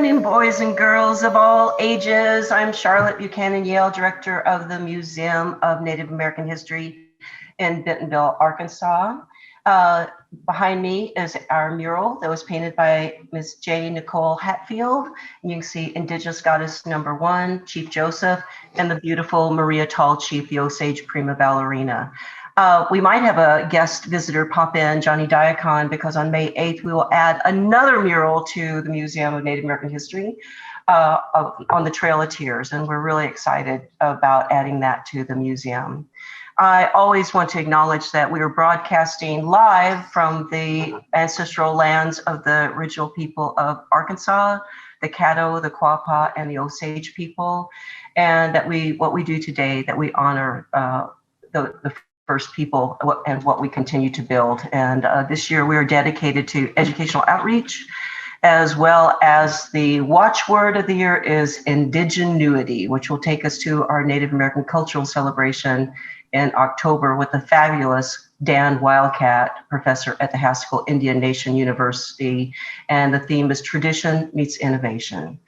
morning, boys and girls of all ages. I'm Charlotte Buchanan Yale, Director of the Museum of Native American History in Bentonville, Arkansas. Behind me is our mural that was painted by Ms. J. Nicole Hatfield. You can see Indigenous Goddess #1, Chief Joseph, and the beautiful Maria Tall Chief, the Osage prima ballerina. We might have a guest visitor pop in, Johnny Diacon, because on May 8th, we will add another mural to the Museum of Native American History on the Trail of Tears, and we're really excited about adding that to the museum. I always want to acknowledge that we are broadcasting live from the ancestral lands of the original people of Arkansas, the Caddo, the Quapaw, and the Osage people, and that what we do today, that we honor the First people and what we continue to build. And this year we are dedicated to educational outreach, as well as the watchword of the year is indigenuity, which will take us to our Native American cultural celebration in October with the fabulous Dan Wildcat, professor at the Haskell Indian Nation University. And the theme is tradition meets innovation.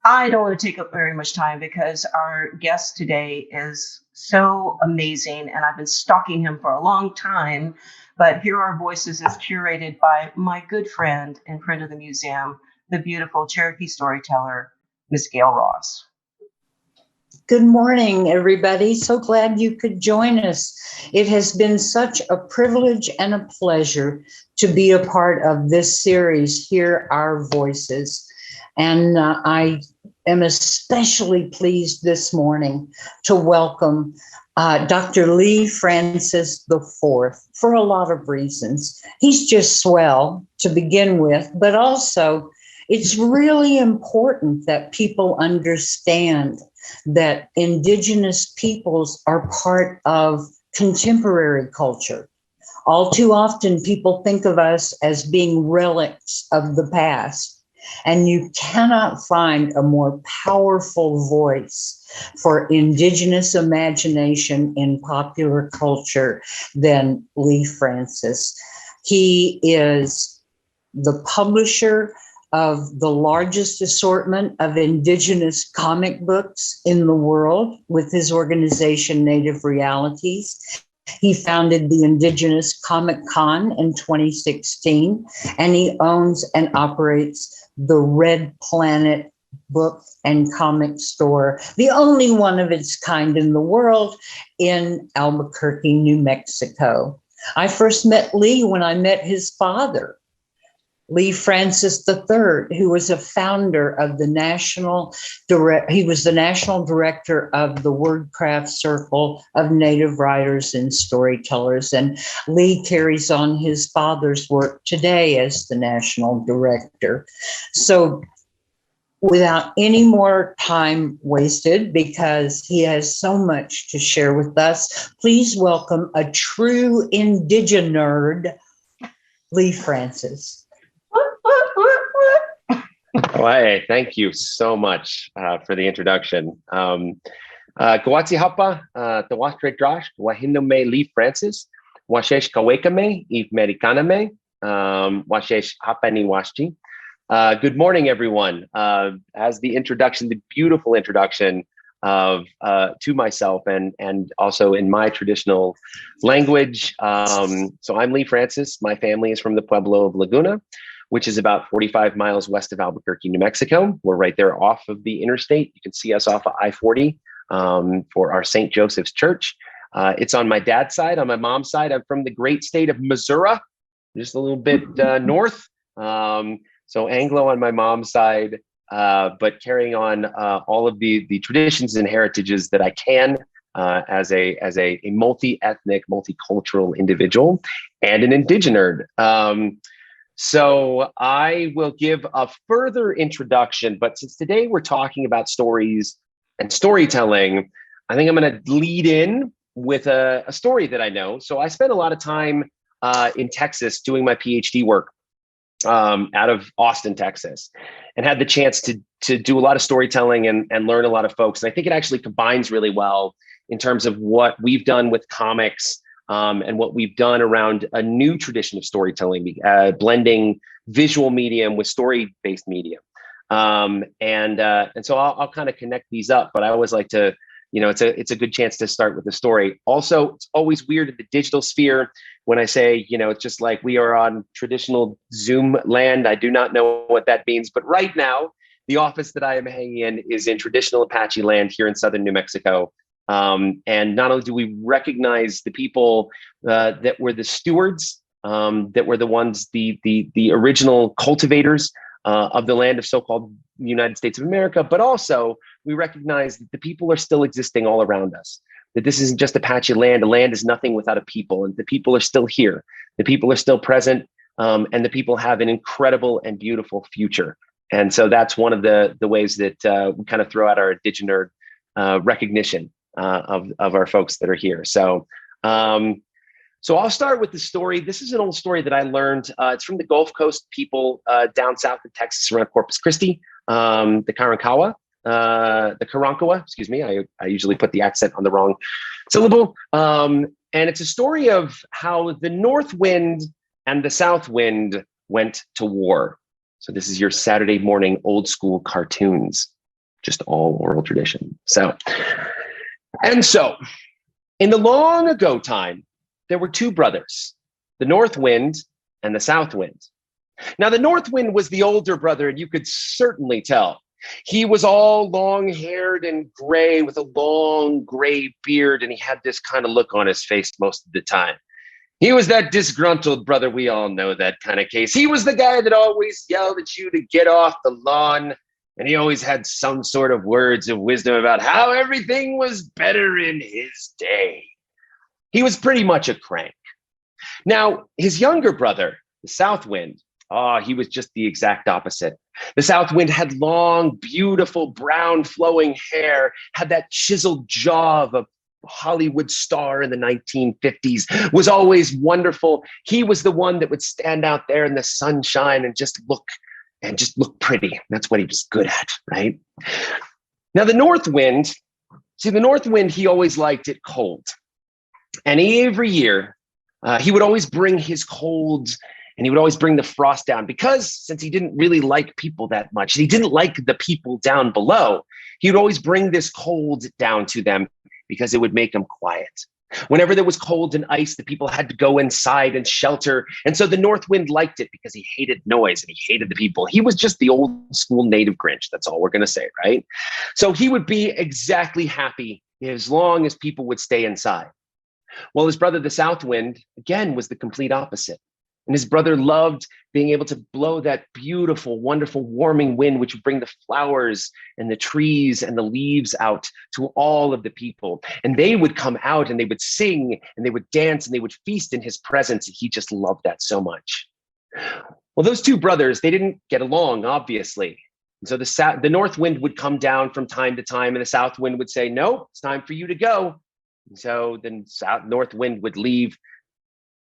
I don't want to take up very much time because our guest today is so amazing, and I've been stalking him for a long time. But Hear Our Voices is curated by my good friend and friend of the museum, the beautiful Cherokee storyteller, Ms. Gail Ross. Good morning, everybody. So glad you could join us. It has been such a privilege and a pleasure to be a part of this series, Hear Our Voices. And I am especially pleased this morning to welcome Dr. Lee Francis IV for a lot of reasons. He's just swell to begin with, but also it's really important that people understand that Indigenous peoples are part of contemporary culture. All too often, people think of us as being relics of the past. And you cannot find a more powerful voice for Indigenous imagination in popular culture than Lee Francis. He is the publisher of the largest assortment of Indigenous comic books in the world with his organization, Native Realities. He founded the Indigenous Comic Con in 2016, and he owns and operates the Red Planet book and comic store, the only one of its kind in the world, in Albuquerque, New Mexico. I first met Lee when I met his father, Lee Francis III, who was a founder of the he was the national director of the Wordcraft Circle of Native Writers and Storytellers. And Lee carries on his father's work today as the national director. So without any more time wasted, because he has so much to share with us, please welcome a true Indigenerd, Lee Francis. Oh, hey, thank you so much for the introduction. Gawatsi hapa, tawastre drash, wahinome Lee Francis, washesh kawekame, if Americaname, washesh hapani washti. Good morning, everyone. As the introduction, the beautiful introduction of to myself and also in my traditional language. So I'm Lee Francis. My family is from the Pueblo of Laguna, which is about 45 miles west of Albuquerque, New Mexico. We're right there off of the interstate. You can see us off of I-40 for our St. Joseph's Church. It's on my dad's side. On my mom's side, I'm from the great state of Missouri, just a little bit north. So Anglo on my mom's side, but carrying on all of the traditions and heritages that I can as a multi-ethnic, multicultural individual and an indigenerd. So I will give a further introduction, but since today we're talking about stories and storytelling, I think I'm going to lead in with a story that I know. So I spent a lot of time in Texas doing my PhD work out of Austin, Texas, and had the chance to do a lot of storytelling and learn a lot of folks. And I think it actually combines really well in terms of what we've done with comics and what we've done around a new tradition of storytelling, blending visual medium with story-based medium. And so I'll kind of connect these up, but I always like to, it's a good chance to start with the story. Also, it's always weird in the digital sphere when I say, it's just like we are on traditional Zoom land. I do not know what that means, but right now, the office that I am hanging in is in traditional Apache land here in southern New Mexico. And not only do we recognize the people that were the stewards, that were the ones, the original cultivators of the land of so-called United States of America, but also we recognize that the people are still existing all around us, that this isn't just Apache land. A land is nothing without a people, and the people are still here. The people are still present, and the people have an incredible and beautiful future. And so that's one of the ways that we kind of throw out our indigenous recognition of our folks that are here. So I'll start with the story. This is an old story that I learned. It's from the Gulf Coast people down south in Texas around Corpus Christi, the Karankawa, excuse me. I usually put the accent on the wrong syllable. And it's a story of how the North Wind and the South Wind went to war. So this is your Saturday morning old school cartoons, just all oral tradition. So in the long ago time, there were two brothers, the North Wind and the South Wind. Now, the North Wind was the older brother, and you could certainly tell. He was all long-haired and gray with a long gray beard, and he had this kind of look on his face most of the time. He was that disgruntled brother. We all know that kind of case. He was the guy that always yelled at you to get off the lawn, and he always had some sort of words of wisdom about how everything was better in his day. He was pretty much a crank. Now, his younger brother, the South Wind, he was just the exact opposite. The South Wind had long, beautiful, brown, flowing hair, had that chiseled jaw of a Hollywood star in the 1950s, was always wonderful. He was the one that would stand out there in the sunshine and just look pretty. That's what he was good at, right? Now, the North Wind, he always liked it cold. And every year, he would always bring his colds, and he would always bring the frost down, because since he didn't really like people that much, he didn't like the people down below, he would always bring this cold down to them because it would make them quiet. Whenever there was cold and ice, the people had to go inside and shelter. And so the North Wind liked it because he hated noise and he hated the people. He was just the old school native Grinch. That's all we're going to say, right? So he would be exactly happy as long as people would stay inside. Well, his brother, the South Wind, again, was the complete opposite. And his brother loved being able to blow that beautiful, wonderful, warming wind, which would bring the flowers and the trees and the leaves out to all of the people. And they would come out and they would sing and they would dance and they would feast in his presence. He just loved that so much. Well, those two brothers, they didn't get along, obviously. And so the North Wind would come down from time to time, and the South Wind would say, "No, it's time for you to go." And so then North Wind would leave,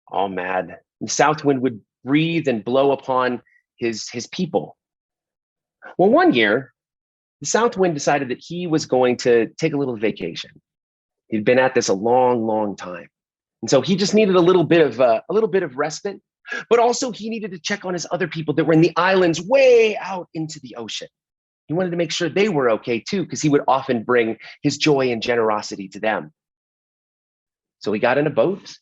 all mad. The South Wind would breathe and blow upon his people. Well, one year, the South Wind decided that he was going to take a little vacation. He'd been at this a long, long time. And so he just needed a little bit of respite, but also he needed to check on his other people that were in the islands way out into the ocean. He wanted to make sure they were okay too, because he would often bring his joy and generosity to them. So he got in a boat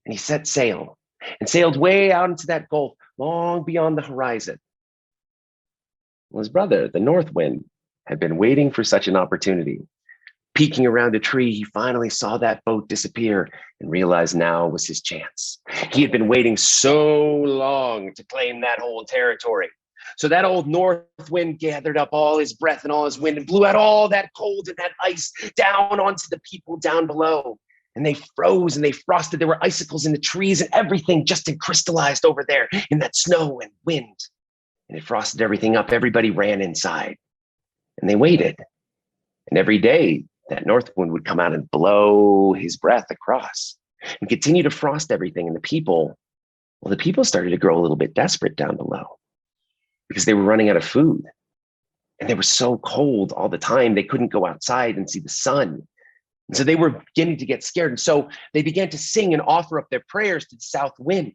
and he set sail and sailed way out into that gulf, long beyond the horizon. Well, his brother, the North Wind, had been waiting for such an opportunity. Peeking around a tree, he finally saw that boat disappear and realized now was his chance. He had been waiting so long to claim that whole territory. So that old North Wind gathered up all his breath and all his wind and blew out all that cold and that ice down onto the people down below. And they froze and they frosted. There were icicles in the trees and everything just crystallized over there in that snow and wind. And it frosted everything up. Everybody ran inside and they waited. And every day that North Wind would come out and blow his breath across and continue to frost everything. And the people started to grow a little bit desperate down below because they were running out of food. And they were so cold all the time. They couldn't go outside and see the sun. And so they were beginning to get scared. And so they began to sing and offer up their prayers to the South Wind.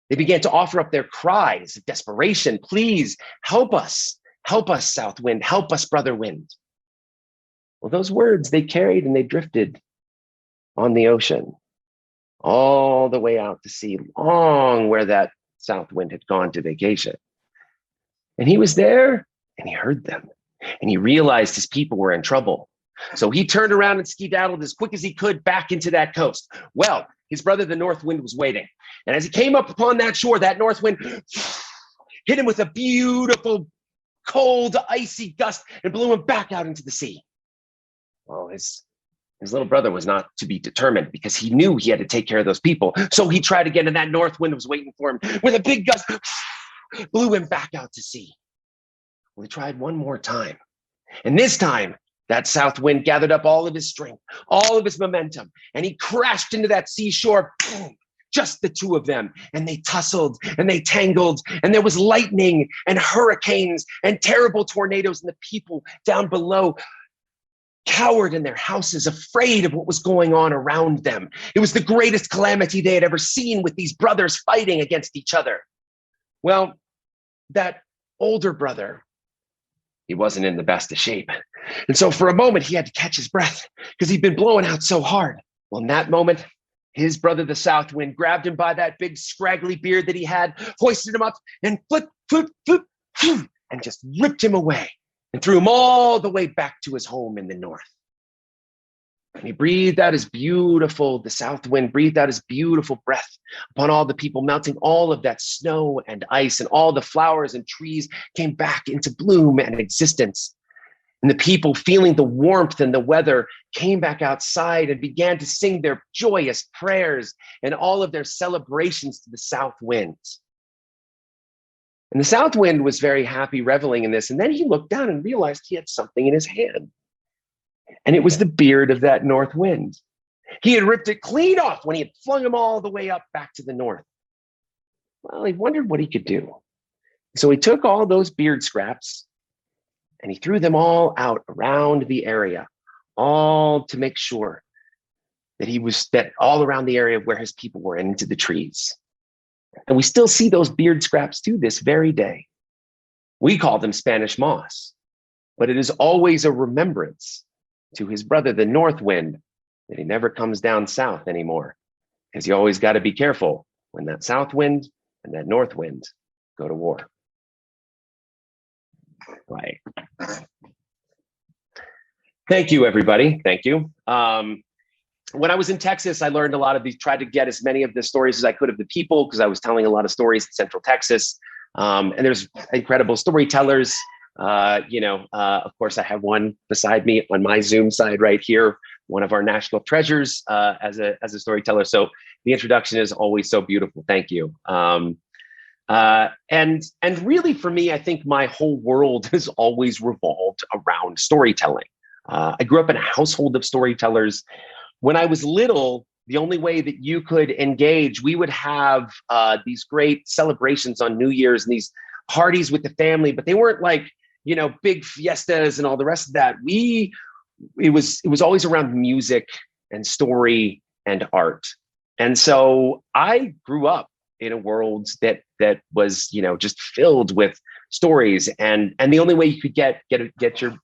They began to offer up their cries of desperation. "Please help us. Help us, south wind. Help us, brother wind. Well, those words, they carried and they drifted on the ocean, all the way out to sea, long where that south wind had gone to vacation. And he was there and he heard them and he realized his people were in trouble. So he turned around and skedaddled as quick as he could back into that coast. Well, his brother, the north wind, was waiting. And as he came up upon that shore, that north wind hit him with a beautiful, cold, icy gust and blew him back out into the sea. Well, his little brother was not to be determined because he knew he had to take care of those people. So he tried again, and that north wind was waiting for him with a big gust, blew him back out to sea. Well, he tried one more time. And this time, that south wind gathered up all of his strength, all of his momentum, and he crashed into that seashore, boom, just the two of them. And they tussled and they tangled, and there was lightning and hurricanes and terrible tornadoes, and the people down below cowered in their houses, afraid of what was going on around them. It was the greatest calamity they had ever seen, with these brothers fighting against each other. Well, that older brother, he wasn't in the best of shape. And so for a moment, he had to catch his breath because he'd been blowing out so hard. Well, in that moment, his brother, the south wind, grabbed him by that big scraggly beard that he had, hoisted him up, and flip, and just ripped him away and threw him all the way back to his home in the north. And he breathed out his beautiful, the south wind breathed out his beautiful breath upon all the people, melting all of that snow and ice, and all the flowers and trees came back into bloom and existence. And the people, feeling the warmth and the weather, came back outside and began to sing their joyous prayers and all of their celebrations to the south wind. And the south wind was very happy, reveling in this. And then he looked down and realized he had something in his hand. And it was the beard of that north wind. He had ripped it clean off when he had flung him all the way up back to the north. Well, he wondered what he could do. So he took all those beard scraps and he threw them all out around the area, all to make sure that all around the area where his people were, and into the trees. And we still see those beard scraps to this very day. We call them Spanish moss, but it is always a remembrance to his brother, the north wind, that he never comes down south anymore, because you always got to be careful when that south wind and that north wind go to war. Right. Thank you, everybody. Thank you. When I was in Texas, I learned a lot of these, tried to get as many of the stories as I could of the people, because I was telling a lot of stories in Central Texas. And there's incredible storytellers. Of course, I have one beside me on my Zoom side right here, one of our national treasures as a storyteller. So the introduction is always so beautiful. Thank you. And really, for me, I think my whole world has always revolved around storytelling. I grew up in a household of storytellers. When I was little, the only way that you could engage, we would have these great celebrations on New Year's and these parties with the family, but they weren't like, big fiestas and all the rest of that. It was always around music and story and art. And so I grew up in a world that was, just filled with stories. And the only way you could get your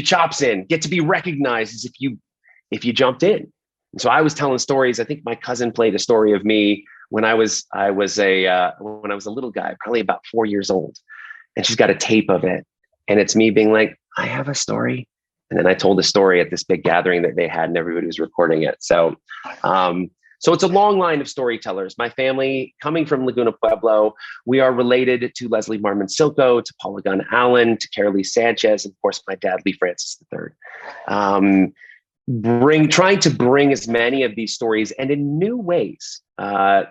chops in, get to be recognized, is if you jumped in. And so I was telling stories. I think my cousin played a story of me when I was a little guy, probably about 4 years old. And she's got a tape of it. And it's me being like, I have a story. And then I told a story at this big gathering that they had, and everybody was recording it. So it's a long line of storytellers. My family, coming from Laguna Pueblo, we are related to Leslie Marmon Silko, to Paula Gunn Allen, to Carolee Sanchez, and of course, my dad, Lee Francis III. Trying to bring as many of these stories, and in new ways,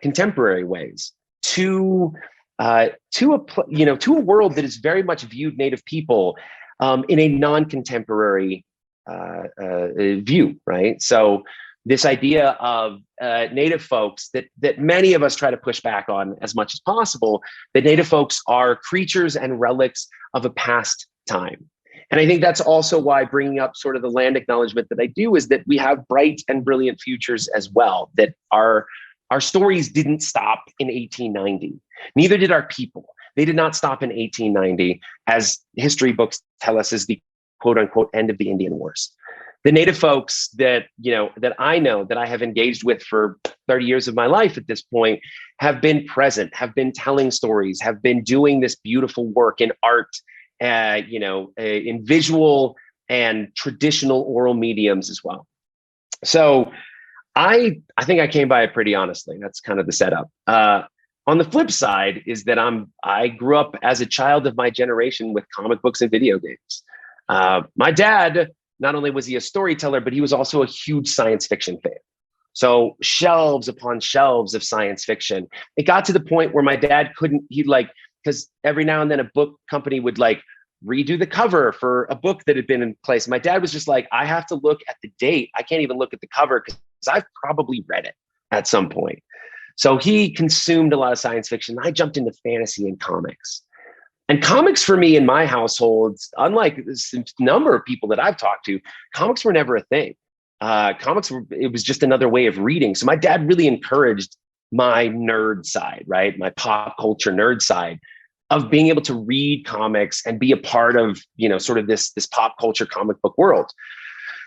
contemporary ways, to a world that is very much viewed Native people in a non-contemporary view, right? So this idea of Native folks that many of us try to push back on as much as possible, that Native folks are creatures and relics of a past time. And I think that's also why bringing up sort of the land acknowledgement that I do is that we have bright and brilliant futures as well, that our stories didn't stop in 1890. Neither did our people. They did not stop in 1890, as history books tell us is the quote unquote end of the Indian Wars. The Native folks that, that I know, that I have engaged with for 30 years of my life at this point, have been present, have been telling stories, have been doing this beautiful work in art, in visual and traditional oral mediums as well. So I think I came by it pretty honestly. That's kind of the setup. On the flip side is that I grew up as a child of my generation with comic books and video games. My dad, not only was he a storyteller, but he was also a huge science fiction fan. So shelves upon shelves of science fiction. It got to the point where my dad because every now and then a book company would redo the cover for a book that had been in place. My dad was just like, I have to look at the date. I can't even look at the cover because I've probably read it at some point. So he consumed a lot of science fiction. I jumped into fantasy and comics. And comics for me in my household, unlike this number of people that I've talked to, comics were never a thing. It was just another way of reading. So my dad really encouraged my nerd side, right? My pop culture nerd side of being able to read comics and be a part of, sort of this pop culture comic book world.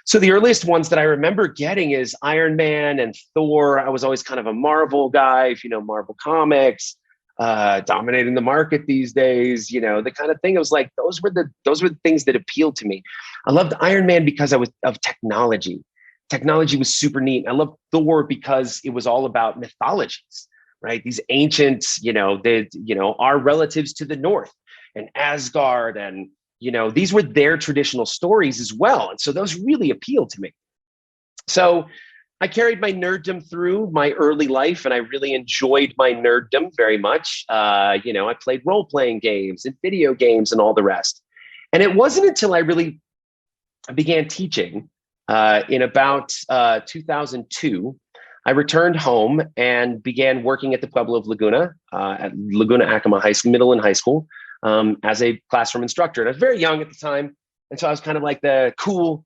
So the earliest ones that I remember getting is Iron Man and Thor. I was always kind of a Marvel guy, if you know Marvel comics, dominating the market these days, the kind of thing. It was like, those were the things that appealed to me. I loved Iron Man because I was of technology. Technology was super neat. I loved Thor because it was all about mythologies, right? These ancient, our relatives to the north and Asgard, and these were their traditional stories as well. And so those really appealed to me. So I carried my nerddom through my early life, and I really enjoyed my nerddom very much. I played role-playing games and video games and all the rest. And it wasn't until I really began teaching in about 2002, I returned home and began working at the Pueblo of Laguna, at Laguna Acoma High School, middle and high school, as a classroom instructor. And I was very young at the time. And so I was kind of like the cool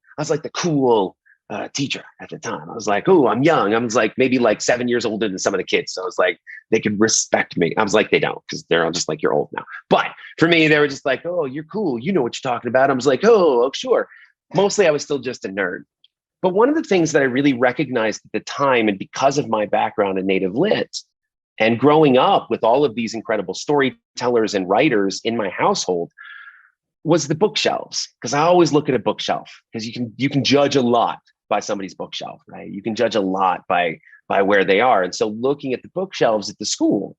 teacher at the time. I was like, oh, I'm young. I was maybe 7 years older than some of the kids. So I was like, they could respect me. I was like, they don't, because they're all just like, you're old now. But for me, they were just like, oh, you're cool. You know what you're talking about. I was like, oh, sure. Mostly I was still just a nerd. But one of the things that I really recognized at the time, and because of my background in Native Lit and growing up with all of these incredible storytellers and writers in my household, was the bookshelves. Because I always look at a bookshelf, because you can judge a lot by somebody's bookshelf, right? You can judge a lot by where they are. And so looking at the bookshelves at the school,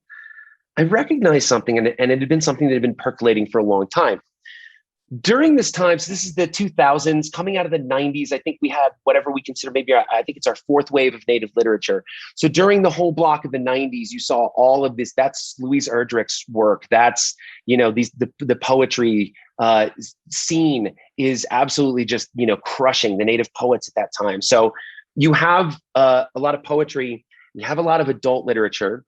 I recognized something, and it had been something that had been percolating for a long time. During this time, so this is the 2000s, coming out of the 90s, I think we had whatever we consider I think it's our fourth wave of Native literature. So during the whole block of the 90s, you saw all of this. That's Louise Erdrich's work. That's, the poetry scene is absolutely just, crushing the Native poets at that time. So you have a lot of poetry, you have a lot of adult literature,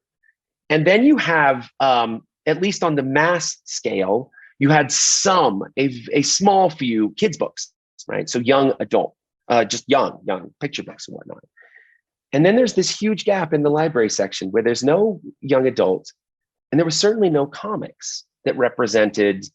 and then you have, at least on the mass scale, you had a small few kids books, right? So young adult, just young picture books and whatnot. And then there's this huge gap in the library section where there's no young adult, and there was certainly no comics that represented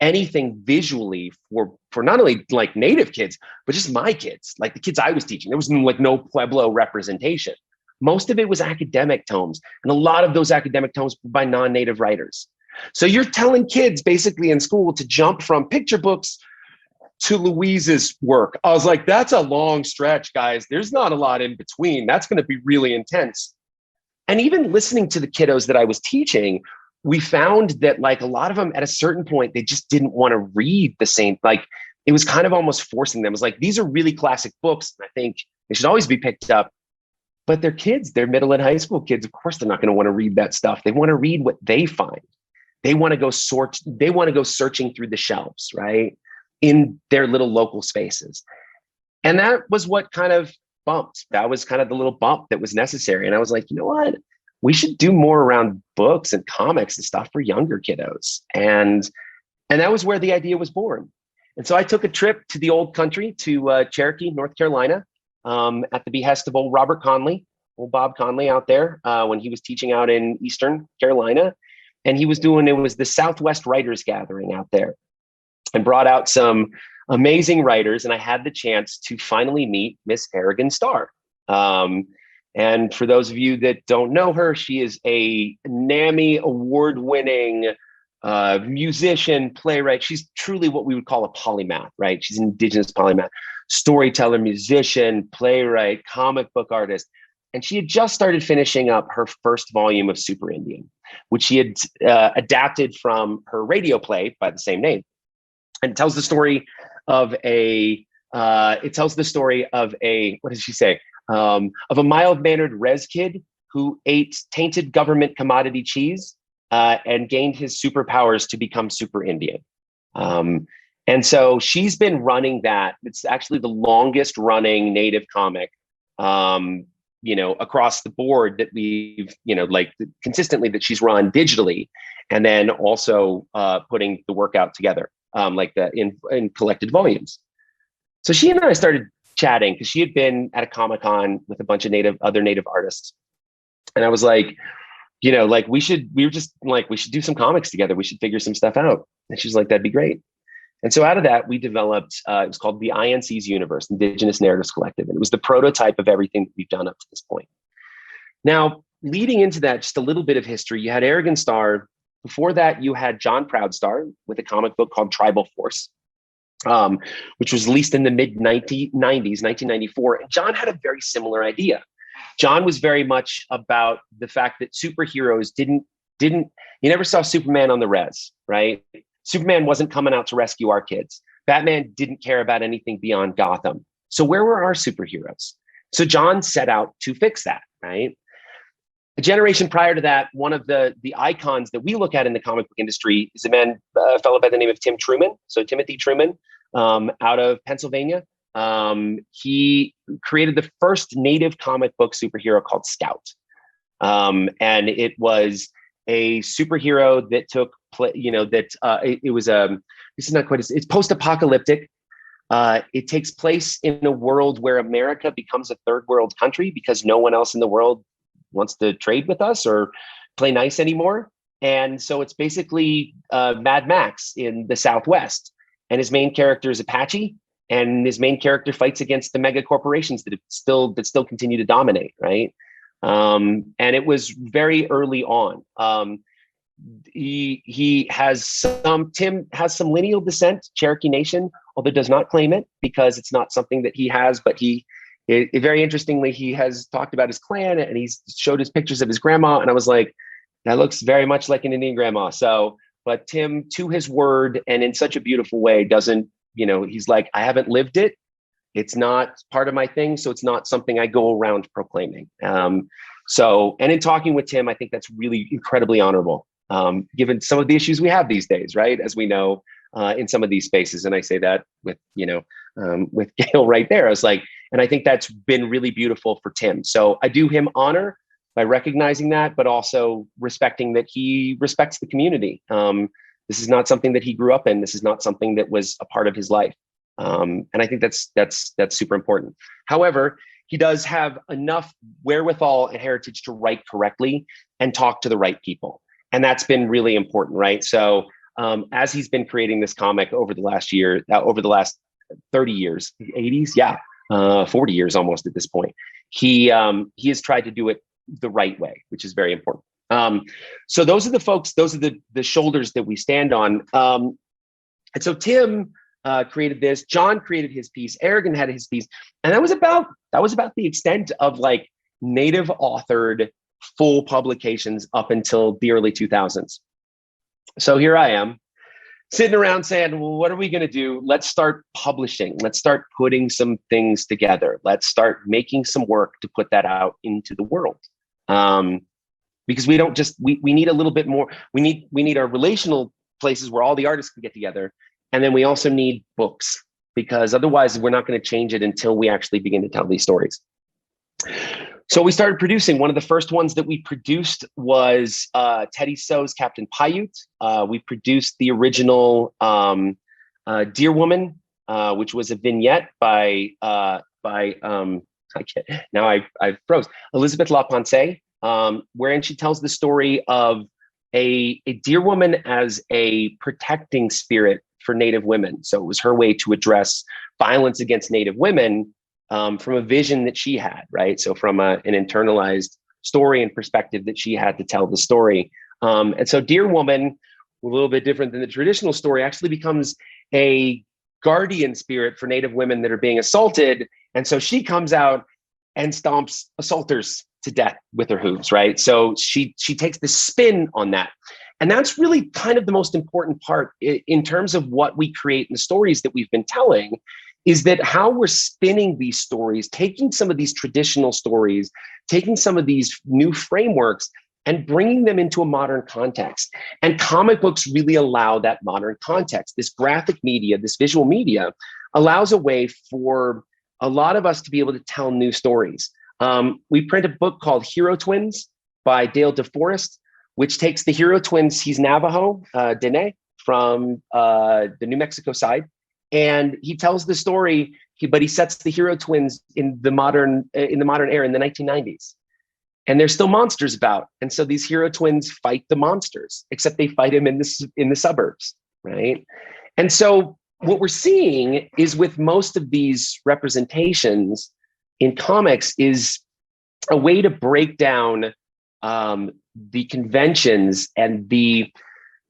anything visually for not only Native kids, but just my kids, like the kids I was teaching. There was no Pueblo representation. Most of it was academic tomes, and a lot of those academic tomes were by non-Native writers. So you're telling kids basically in school to jump from picture books to Louise's work. I was like, that's a long stretch, guys. There's not a lot in between. That's going to be really intense. And even listening to the kiddos that I was teaching, we found that a lot of them at a certain point, they just didn't want to read the same, it was kind of almost forcing them. It was like, these are really classic books, and I think they should always be picked up. But they're kids, they're middle and high school kids. Of course, they're not going to want to read that stuff. They want to read what they find. They want to go searching through the shelves, right? In their little local spaces. And that was what kind of bumped. That was kind of the little bump that was necessary. And I was like, you know what? We should do more around books and comics and stuff for younger kiddos. And that was where the idea was born. And so I took a trip to the old country, to Cherokee, North Carolina, at the behest of old Bob Conley out there, when he was teaching out in Eastern Carolina. and it was the Southwest Writers Gathering out there, and brought out some amazing writers. And I had the chance to finally meet Miss Aragon Starr. And for those of you that don't know her, she is a NAMI award-winning musician, playwright. She's truly what we would call a polymath, right? She's an indigenous polymath, storyteller, musician, playwright, comic book artist. And she had just started finishing up her first volume of Super Indian, which she had adapted from her radio play by the same name. And it tells the story of what does she say? Of a mild-mannered res kid who ate tainted government commodity cheese and gained his superpowers to become Super Indian. And so she's been running that. It's actually the longest running Native comic, across the board that we've, consistently that she's run digitally, and then also putting the work out together, like that in collected volumes. So she and I started chatting because she had been at a Comic-Con with a bunch of other Native artists. And I was like, we should do some comics together. We should figure some stuff out. And she's like, that'd be great. And so out of that, we developed, it was called the INC's Universe, Indigenous Narratives Collective. And it was the prototype of everything that we've done up to this point. Now, leading into that, just a little bit of history, you had Aragon Starr. Before that, you had John Proudstar with a comic book called Tribal Force, which was released in the mid-1990s, 1994. And John had a very similar idea. John was very much about the fact that superheroes you never saw Superman on the res, right? Superman wasn't coming out to rescue our kids. Batman didn't care about anything beyond Gotham. So where were our superheroes? So John set out to fix that, right? A generation prior to that, one of the icons that we look at in the comic book industry is a fellow by the name of Tim Truman. So Timothy Truman, out of Pennsylvania. He created the first Native comic book superhero called Scout. And it was a superhero that took it's post-apocalyptic. It takes place in a world where America becomes a third world country because no one else in the world wants to trade with us or play nice anymore. And so it's basically Mad Max in the Southwest. And his main character is Apache, and his main character fights against the mega corporations that still continue to dominate, right? And it was very early on. Tim has some lineal descent, Cherokee Nation, although does not claim it because it's not something that he has, but very interestingly, he has talked about his clan and he's showed his pictures of his grandma. And I was like, that looks very much like an Indian grandma. So, but Tim, to his word and in such a beautiful way, doesn't, he's like, I haven't lived it. It's not part of my thing. So it's not something I go around proclaiming. And in talking with Tim, I think that's really incredibly honorable, given some of the issues we have these days, right? As we know, in some of these spaces. And I say that with Gail right there. I was like, and I think that's been really beautiful for Tim. So I do him honor by recognizing that, but also respecting that he respects the community. This is not something that he grew up in. This is not something that was a part of his life. And I think that's super important. However, he does have enough wherewithal and heritage to write correctly and talk to the right people. And that's been really important, right? So as he's been creating this comic over the last 30 years, 80s, 40 years almost at this point, he has tried to do it the right way, which is very important. So those are the folks, those are the shoulders that we stand on. And so Tim created this, John created his piece, Aragon had his piece, and that was about the extent of like Native authored full publications up until the early 2000s. So here I am sitting around saying, well, what are we going to do? Let's start publishing. Let's start putting some things together. Let's start making some work to put that out into the world. Because we don't just, we need a little bit more. We need our relational places where all the artists can get together. And then we also need books, because otherwise we're not going to change it until we actually begin to tell these stories. So we started producing. One of the first ones that we produced was Teddy So's Captain Paiute. We produced the original Deer Woman, which was a vignette by I froze, Elizabeth LaPensée, wherein she tells the story of a deer woman as a protecting spirit for Native women. So it was her way to address violence against Native women from a vision that she had, right? So from an internalized story and perspective that she had to tell the story. And so deer woman, a little bit different than the traditional story, actually becomes a guardian spirit for Native women that are being assaulted. And so she comes out and stomps assaulters to death with her hooves, right? So she takes the spin on that. And that's really kind of the most important part in terms of what we create in the stories that we've been telling, is that how we're spinning these stories, taking some of these traditional stories, taking some of these new frameworks and bringing them into a modern context. And comic books really allow that modern context. This graphic media, this visual media allows a way for a lot of us to be able to tell new stories. We print a book called Hero Twins by Dale DeForest, which takes the hero twins, he's Navajo, Dene, from the New Mexico side. And he tells the story, but he sets the hero twins in the modern era in the 1990s. And there's still monsters about. And so these hero twins fight the monsters, except they fight them in the suburbs, right? And so what we're seeing is with most of these representations in comics is a way to break down the conventions and the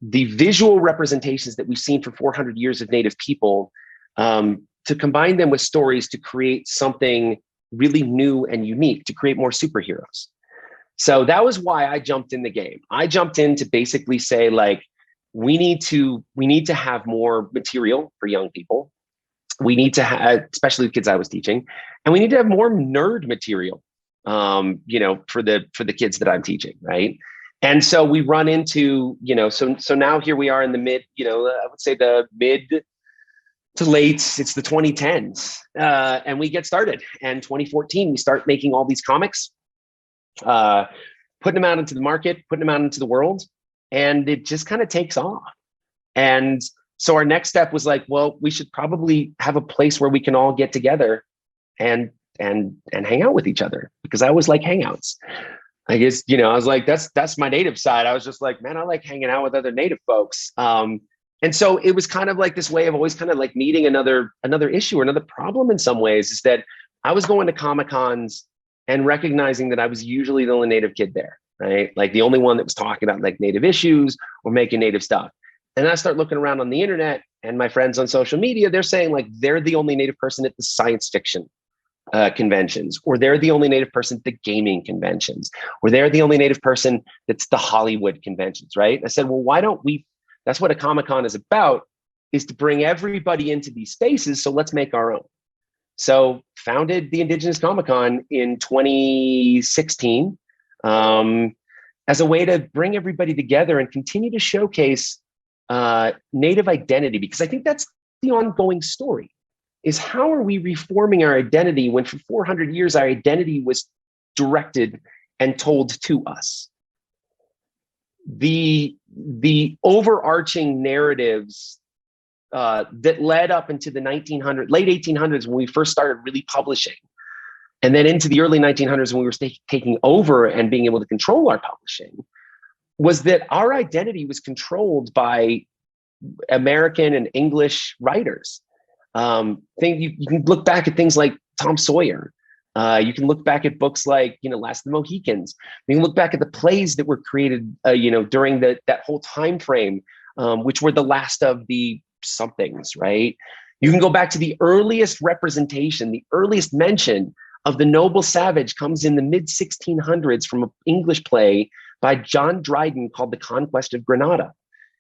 visual representations that we've seen for 400 years of Native people, to combine them with stories to create something really new and unique, to create more superheroes. So that was why I jumped in the game. I jumped in to basically say, like, we need to have more material for young people. We need to have, especially the kids I was teaching, and we need to have more nerd material, for the kids that I'm teaching, right? And so we run into, so now here we are in the mid, I would say the mid to late, it's the 2010s, and we get started. And 2014, we start making all these comics, putting them out into the market, putting them out into the world, and it just kind of takes off. And so our next step was like, well, we should probably have a place where we can all get together and hang out with each other, because I always like hangouts. I guess, I was like, that's my Native side. I was just like, man, I like hanging out with other Native folks. And so it was kind of like this way of always kind of like meeting another issue or another problem in some ways, is that I was going to Comic-Cons and recognizing that I was usually the only Native kid there, right? Like the only one that was talking about like Native issues or making Native stuff. And I start looking around on the internet, and my friends on social media, they're saying like they're the only Native person at the science fiction conventions, or they're the only Native person at the gaming conventions, or they're the only Native person that's the Hollywood conventions, right? I said, well, why don't we, that's what a Comic-Con is about, is to bring everybody into these spaces. So let's make our own. So founded the Indigenous Comic-Con in 2016 as a way to bring everybody together and continue to showcase Native identity, because I think that's the ongoing story, is how are we reforming our identity when for 400 years our identity was directed and told to us? The overarching narratives that led up into the late 1800s, when we first started really publishing, and then into the early 1900s when we were taking over and being able to control our publishing, was that our identity was controlled by American and English writers. You can look back at things like Tom Sawyer. You can look back at books like, Last of the Mohicans. You can look back at the plays that were created, during that whole time frame, which were the last of the somethings, right? You can go back to the earliest representation, the earliest mention of the noble savage comes in the mid 1600s from an English play by John Dryden called The Conquest of Granada.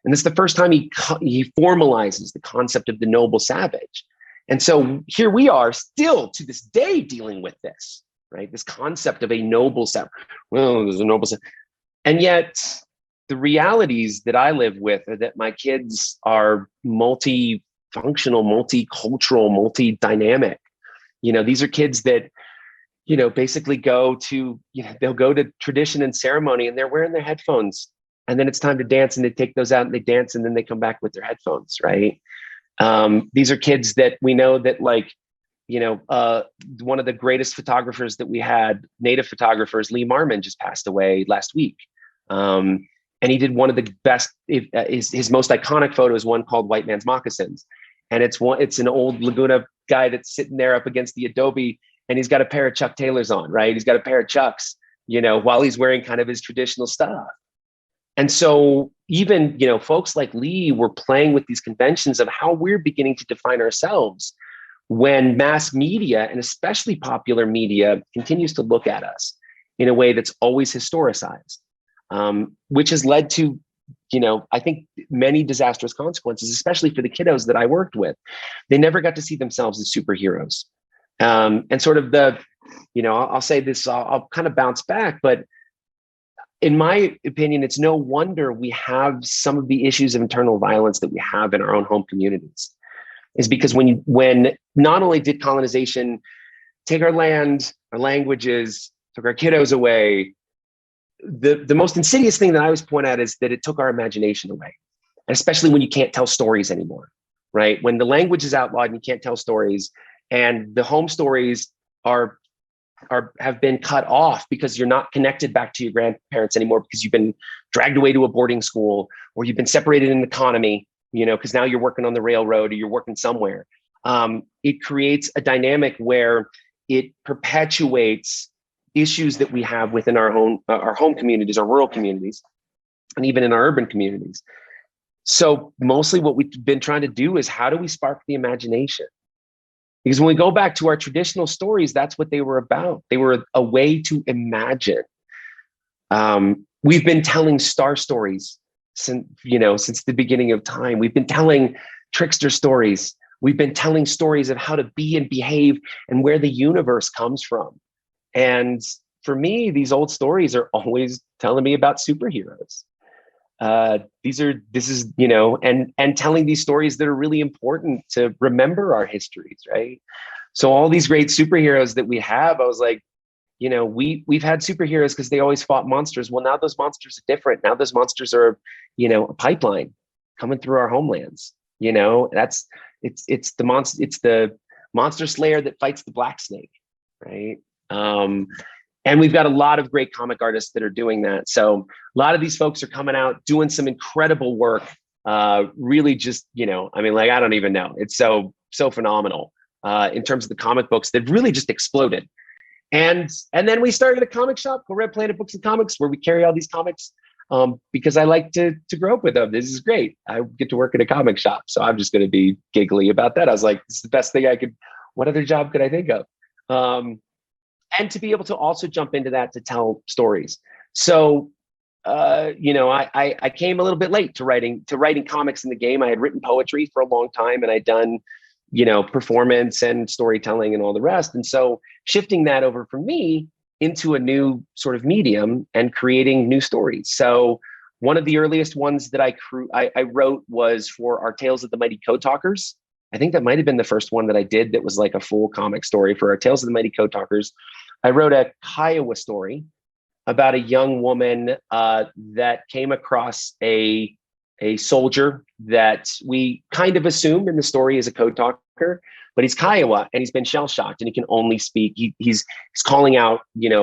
And this is the first time he formalizes the concept of the noble savage. And so here we are still to this day dealing with this, right? This concept of a noble savage. Well, there's a noble savage. And yet the realities that I live with are that my kids are multifunctional, multicultural, multi-dynamic. These are kids that, basically go to, they'll go to tradition and ceremony and they're wearing their headphones. And then it's time to dance, and they take those out and they dance, and then they come back with their headphones, right? These are kids that we know that, like, one of the greatest photographers that we had, Native photographers, Lee Marmon, just passed away last week. And he did one of the best, his most iconic photo is one called White Man's Moccasins. And it's an old Laguna guy that's sitting there up against the adobe, and he's got a pair of Chuck Taylors on, right? He's got a pair of Chucks, while he's wearing kind of his traditional stuff. And so even, folks like Lee were playing with these conventions of how we're beginning to define ourselves when mass media, and especially popular media, continues to look at us in a way that's always historicized, which has led to, I think many disastrous consequences, especially for the kiddos that I worked with. They never got to see themselves as superheroes. And sort of I'll say this, I'll kind of bounce back, but in my opinion, it's no wonder we have some of the issues of internal violence that we have in our own home communities. Is because when not only did colonization take our land, our languages, took our kiddos away, the most insidious thing that I always point out is that it took our imagination away, and especially when you can't tell stories anymore, right? When the language is outlawed and you can't tell stories, and the home stories have been cut off because you're not connected back to your grandparents anymore because you've been dragged away to a boarding school, or you've been separated in the economy, because now you're working on the railroad or you're working somewhere. It creates a dynamic where it perpetuates issues that we have within our home communities, our rural communities, and even in our urban communities. So mostly what we've been trying to do is, how do we spark the imagination? Because when we go back to our traditional stories, that's what they were about. They were a way to imagine. We've been telling star stories since the beginning of time. We've been telling trickster stories. We've been telling stories of how to be and behave and where the universe comes from. And for me, these old stories are always telling me about superheroes. And telling these stories that are really important to remember our histories, right? So all these great superheroes that we have, I was like, we've had superheroes because they always fought monsters. Well, now those monsters are different. Now those monsters are, a pipeline coming through our homelands. It's the monster slayer that fights the black snake, right? And we've got a lot of great comic artists that are doing that. So a lot of these folks are coming out, doing some incredible work. Really just, I don't even know. It's so phenomenal in terms of the comic books. They've really just exploded. And then we started a comic shop called Red Planet Books and Comics, where we carry all these comics because I like to grow up with them. This is great. I get to work in a comic shop. So I'm just going to be giggly about that. I was like, this is the best thing what other job could I think of? And to be able to also jump into that to tell stories. So, I came a little bit late to writing comics in the game. I had written poetry for a long time, and I'd done, performance and storytelling and all the rest. And so shifting that over for me into a new sort of medium and creating new stories. So one of the earliest ones that I wrote was for our Tales of the Mighty Code Talkers. I think that might have been the first one that I did that was like a full comic story for our Tales of the Mighty Code Talkers. I wrote a Kiowa story about a young woman that came across a soldier that we kind of assumed in the story is a code talker, but he's Kiowa and he's been shell shocked and he can only speak. He's calling out,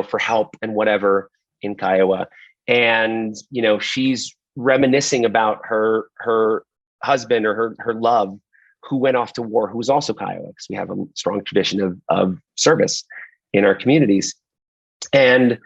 for help and whatever in Kiowa. And, she's reminiscing about her husband or her love who went off to war, who was also Kiowa, because we have a strong tradition of service in our communities. And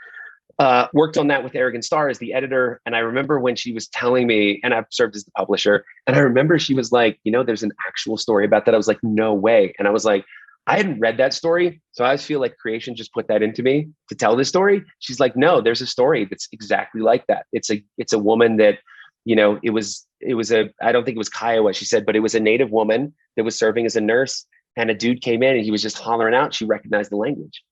worked on that with Aragon Starr as the editor. And I remember when she was telling me, and I've served as the publisher, and I remember she was like, there's an actual story about that. I was like, no way. And I was like, I hadn't read that story. So I always feel like creation just put that into me to tell this story. She's like, no, there's a story that's exactly like that. It's a woman that, it was I don't think it was Kiowa, she said, but it was a Native woman that was serving as a nurse, and a dude came in and he was just hollering out. She recognized the language.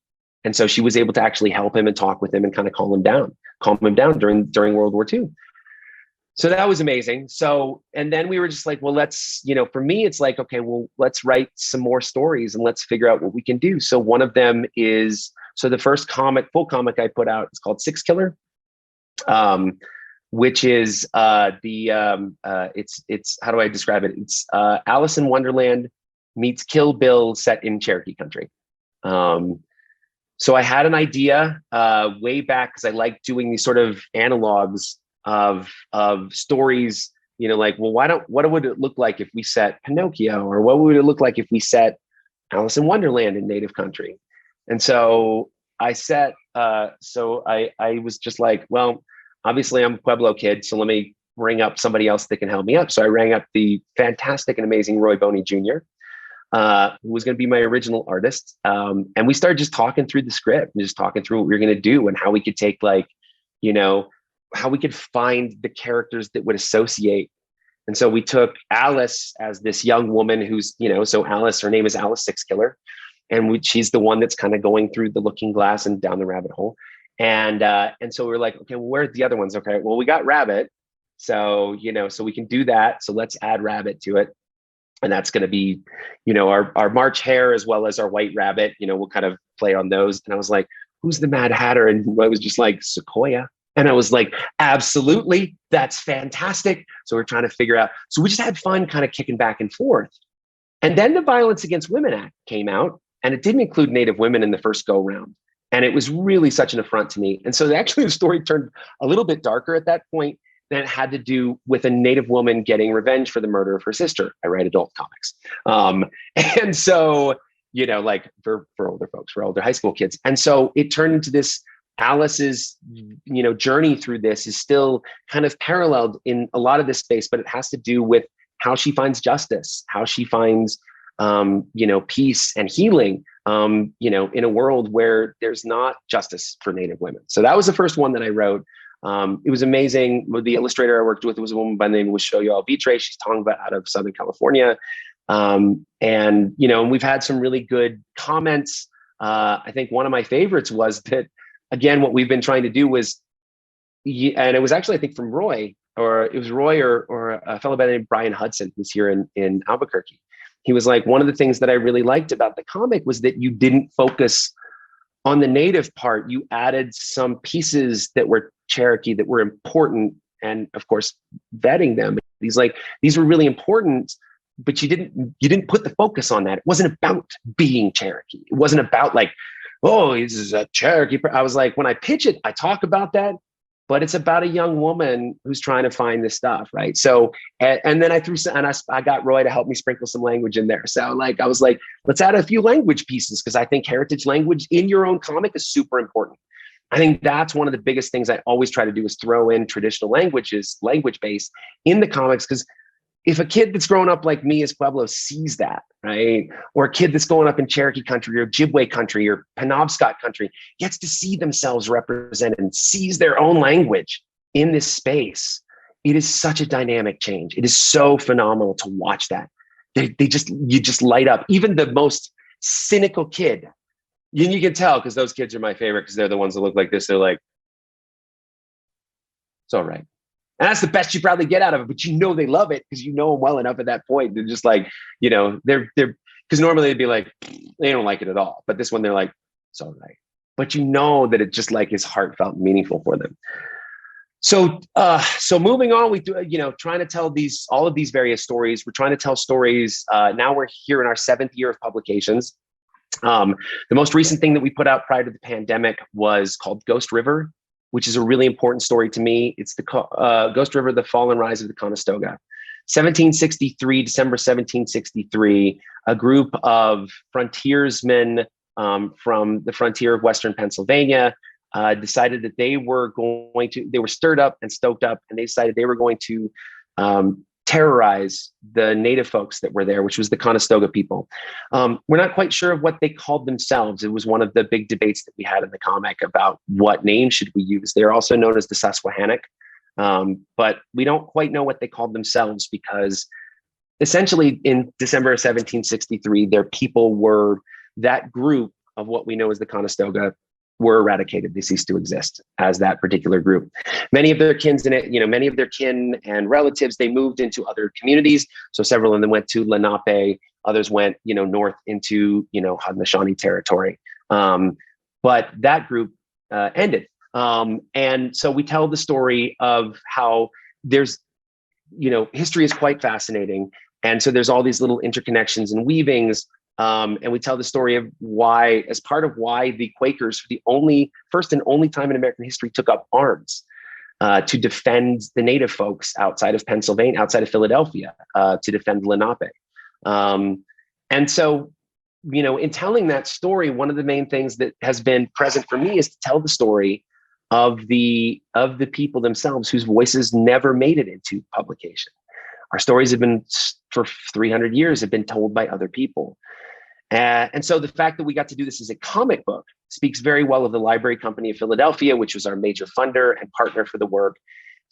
And so she was able to actually help him and talk with him and kind of calm him down during World War II. So that was amazing. So, and then we were just like, well, let's, for me, it's like, okay, well, let's write some more stories and let's figure out what we can do. So one of them is, the first full comic I put out is called Six Killer, which is it's how do I describe it? It's Alice in Wonderland meets Kill Bill set in Cherokee country. So I had an idea way back because I like doing these sort of analogs of stories, like, well, what would it look like if we set Pinocchio, or what would it look like if we set Alice in Wonderland in Native country? And so I was just like, well, obviously I'm a Pueblo kid, so let me ring up somebody else that can help me up. So I rang up the fantastic and amazing Roy Boney Jr., who was going to be my original artist. And we started just talking through the script and just talking through what we were going to do and how we could take, like, how we could find the characters that would associate. And so we took Alice as this young woman who's, so Alice, her name is Alice Sixkiller. And she's the one that's kind of going through the looking glass and down the rabbit hole. And so we were like, okay, well, where's the other ones? Okay, well, we got Rabbit. So, so we can do that. So let's add Rabbit to it. And that's going to be, our March Hare as well as our White Rabbit. We'll kind of play on those. And I was like, who's the Mad Hatter? And I was just like, Sequoia. And I was like, absolutely, that's fantastic. So we're trying to figure out. So we just had fun kind of kicking back and forth. And then the Violence Against Women Act came out, and it didn't include Native women in the first go round. And it was really such an affront to me. And so actually the story turned a little bit darker at that point. Then it had to do with a Native woman getting revenge for the murder of her sister. I write adult comics. And so, like for older folks, for older high school kids. And so it turned into this, Alice's, journey through this is still kind of paralleled in a lot of this space, but it has to do with how she finds justice, how she finds, peace and healing, in a world where there's not justice for Native women. So that was the first one that I wrote. It was amazing. The illustrator I worked with was a woman by the name of Shoyo Albitre. She's Tongva out of Southern California. And we've had some really good comments. I think one of my favorites was that, again, what we've been trying to do was, and it was actually, I think, from Roy, or it was Roy or a fellow by the name of Brian Hudson, who's here in Albuquerque. He was like, one of the things that I really liked about the comic was that you didn't focus on the Native part. You added some pieces that were Cherokee that were important, and of course, vetting them. He's like, these were really important, but you didn't put the focus on that. It wasn't about being Cherokee. It wasn't about like, oh, this is a Cherokee. I was like, when I pitch it, I talk about that, but it's about a young woman who's trying to find this stuff, right? So, and then I got Roy to help me sprinkle some language in there. So I was like, let's add a few language pieces, because I think heritage language in your own comic is super important. I think that's one of the biggest things I always try to do, is throw in traditional languages, language base in the comics, because if a kid that's growing up like me as Pueblo sees that, right, or a kid that's growing up in Cherokee country or Ojibwe country or Penobscot country gets to see themselves represented and sees their own language in this space, it is such a dynamic change. It is so phenomenal to watch that. You just light up. Even the most cynical kid, and you can tell, because those kids are my favorite, because they're the ones that look like this. They're like, it's all right. And that's the best you probably get out of it, but they love it, because them well enough at that point. They're just like, they're because normally they'd be like, they don't like it at all. But this one, they're like, it's all right. But that it just like is heartfelt and meaningful for them. So moving on, we do, trying to tell all of these various stories. We're trying to tell stories. Now we're here in our 7th year of publications. The most recent thing that we put out prior to the pandemic was called Ghost River, which is a really important story to me. It's the Ghost River, the fall and rise of the Conestoga. 1763, December 1763, a group of frontiersmen from the frontier of Western Pennsylvania decided that they were stirred up and stoked up, and they decided they were going to terrorize the Native folks that were there, which was the Conestoga people. We're not quite sure of what they called themselves. It was one of the big debates that we had in the comic about what name should we use. They're also known as the Susquehannock, but we don't quite know what they called themselves, because essentially in December of 1763, their people were, that group of what we know as the Conestoga, were eradicated. They ceased to exist as that particular group. Many of their many of their kin and relatives, they moved into other communities. So several of them went to Lenape, others went, north into, Haudenosaunee territory. But that group ended. And so we tell the story of how there's, history is quite fascinating. And so there's all these little interconnections and weavings. And we tell the story of why, as part of why the Quakers, for the first and only time in American history, took up arms. to defend the native folks outside of Pennsylvania, outside of Philadelphia, to defend Lenape. And so, in telling that story, one of the main things that has been present for me is to tell the story of the people themselves whose voices never made it into publication. Our stories have been, for 300 years, have been told by other people. And so the fact that we got to do this as a comic book speaks very well of the Library Company of Philadelphia, which was our major funder and partner for the work,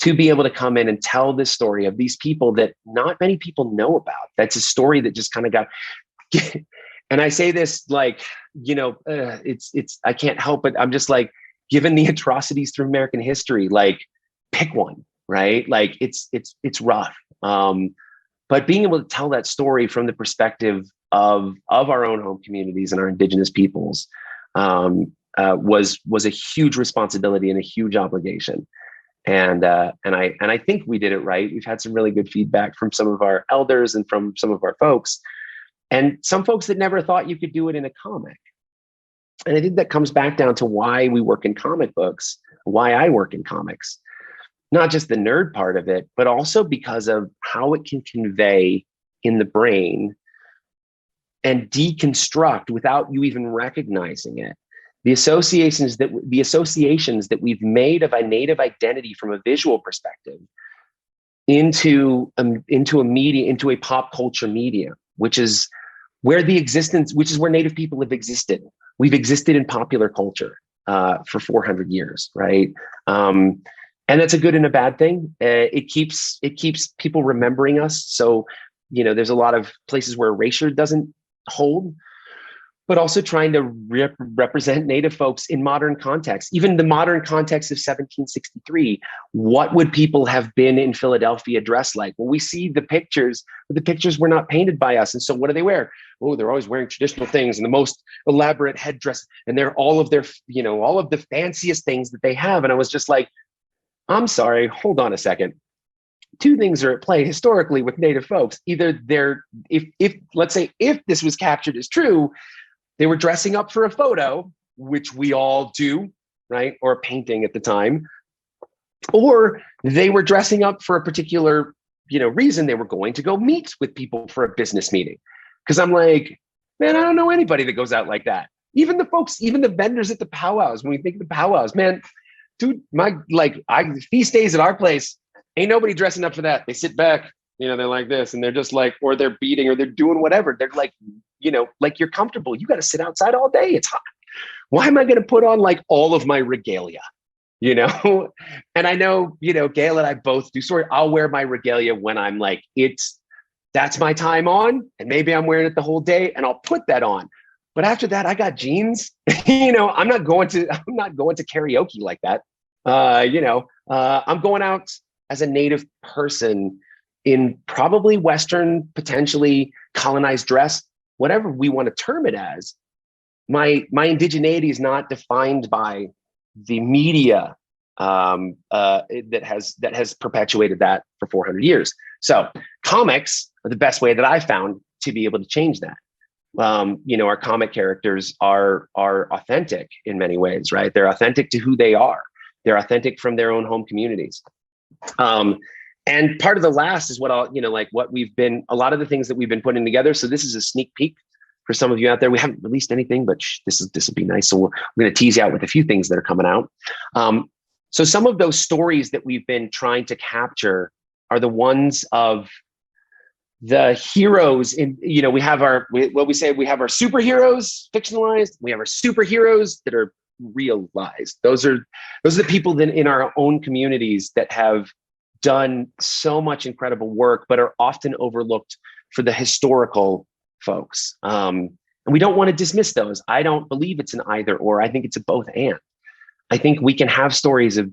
to be able to come in and tell this story of these people that not many people know about. That's a story that just kind of got, and I say this like, it's, I can't help it. I'm just like, given the atrocities through American history, like pick one, right? Like it's rough. But being able to tell that story from the perspective of our own home communities and our indigenous peoples was a huge responsibility and a huge obligation. And I think we did it right. We've had some really good feedback from some of our elders and from some of our folks, and some folks that never thought you could do it in a comic. And I think that comes back down to why we work in comic books, why I work in comics, not just the nerd part of it, but also because of how it can convey in the brain and deconstruct without you even recognizing it. The associations that we've made of a native identity from a visual perspective into a media, into a pop culture media, which is where native people have existed. We've existed in popular culture for 400 years, right? And that's a good and a bad thing. It keeps people remembering us. So, there's a lot of places where erasure doesn't hold, but also trying to represent native folks in modern context, even the modern context of 1763. What would people have been in Philadelphia dressed like? Well, we see the pictures, but the pictures were not painted by us. And so what do they wear? Oh, they're always wearing traditional things and the most elaborate headdress, and they're all of the fanciest things that they have. And I was just like, I'm sorry, hold on a second. Two things are at play historically with native folks. Either let's say if this was captured as true, they were dressing up for a photo, which we all do, right? Or a painting at the time, or they were dressing up for a particular, reason. They were going to go meet with people for a business meeting. Because I'm like, man, I don't know anybody that goes out like that. Even the vendors at the powwows, when we think of the powwows, man, dude, feast days at our place, ain't nobody dressing up for that. They sit back, they're like this, and they're just like, or they're beating, or they're doing whatever. They're like, like you're comfortable. You got to sit outside all day. It's hot. Why am I going to put on like all of my regalia? And I know, Gail and I both do. Sorry, I'll wear my regalia when I'm like, that's my time on, and maybe I'm wearing it the whole day, and I'll put that on. But after that, I got jeans. I'm not going to karaoke like that. I'm going out as a native person in probably Western, potentially colonized dress, whatever we want to term it as. My indigeneity is not defined by the media that has perpetuated that for 400 years. So comics are the best way that I found to be able to change that. Our comic characters are authentic in many ways, right? They're authentic to who they are. They're authentic from their own home communities. And part of the last is what a lot of the things that we've been putting together. So this is a sneak peek for some of you out there. We haven't released anything, but this will be nice. So we're going to tease you out with a few things that are coming out. So some of those stories that we've been trying to capture are the ones of the heroes we have our superheroes fictionalized. We have our superheroes that are realized. Those are the people that in our own communities that have done so much incredible work, but are often overlooked for the historical folks. And we don't want to dismiss those. I don't believe it's an either or. I think it's a both and. I think we can have stories of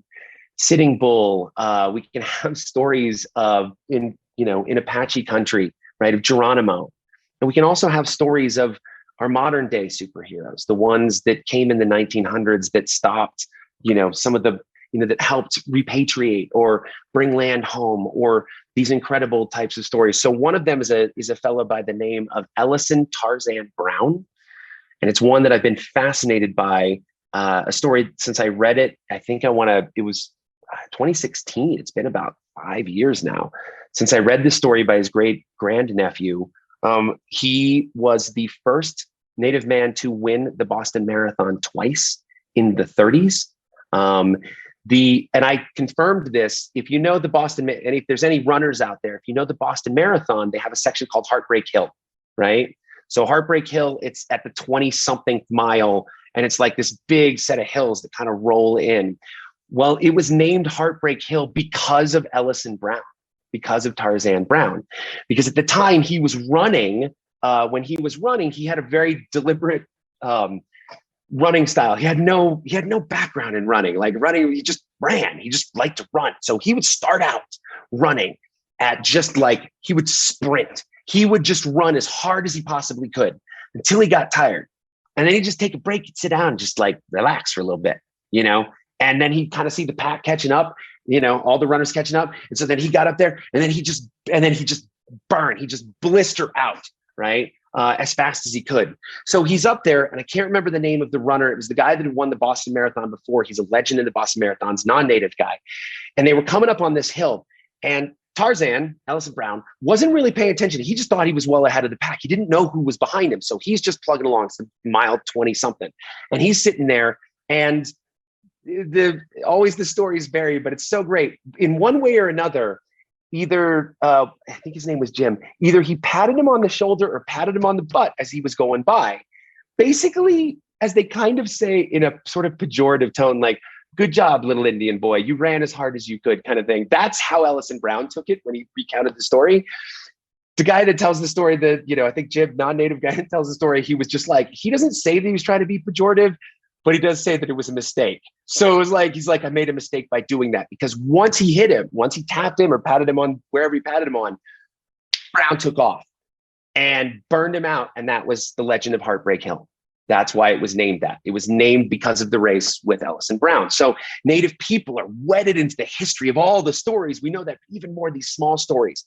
Sitting Bull. We can have stories of in Apache country, right, of Geronimo. And we can also have stories of our modern day superheroes, the ones that came in the 1900s that stopped, some of the, that helped repatriate or bring land home, or these incredible types of stories. So one of them is a fellow by the name of Ellison Tarzan Brown. And it's one that I've been fascinated by, a story since I read it. I think it was 2016. It's been about 5 years now since I read this story by his great grandnephew. He was the first Native man to win the Boston Marathon twice in the 30s. And I confirmed this. If you know the Boston, and if there's any runners out there, if you know the Boston Marathon, they have a section called Heartbreak Hill, right? So Heartbreak Hill, it's at the 20-something mile, and it's like this big set of hills that kind of roll in. Well, it was named Heartbreak Hill because of Ellison Brown, because of Tarzan Brown, because at the time he was running, when he was running, he had a very deliberate running style. He had no background in running. Like running, he just ran. He just liked to run. So he would start out running at just like, he would sprint. He would just run as hard as he possibly could until he got tired. And then he'd just take a break and sit down and just like relax for a little bit, you know? And then he'd kind of see the pack catching up, you know, all the runners catching up. And so then he got up there and then he just burned, he just blister out, right? As fast as he could. So he's up there, and I can't remember the name of the runner. It was the guy that had won the Boston Marathon before. He's a legend in the Boston Marathons, non-native guy. And they were coming up on this hill, and Tarzan, Ellison Brown, wasn't really paying attention. He just thought he was well ahead of the pack. He didn't know who was behind him. So he's just plugging along, some mile 20 something. And he's sitting there, and always the stories vary, but it's so great. In one way or another, either, I think his name was Jim, either he patted him on the shoulder or patted him on the butt as he was going by. Basically, as they kind of say in a sort of pejorative tone, like, good job, little Indian boy, you ran as hard as you could, kind of thing. That's how Ellison Brown took it when he recounted the story. The guy that tells the story, that, you know, I think Jim, non-native guy that tells the story, he was just like, he doesn't say that he was trying to be pejorative, but he does say that it was a mistake. So it was like, he's like, I made a mistake by doing that, because once he hit him, once he tapped him or patted him on wherever he patted him on, Brown took off and burned him out. And that was the legend of Heartbreak Hill. That's why it was named that. It was named because of the race with Ellison Brown. So Native people are wedded into the history of all the stories. We know that even more, these small stories.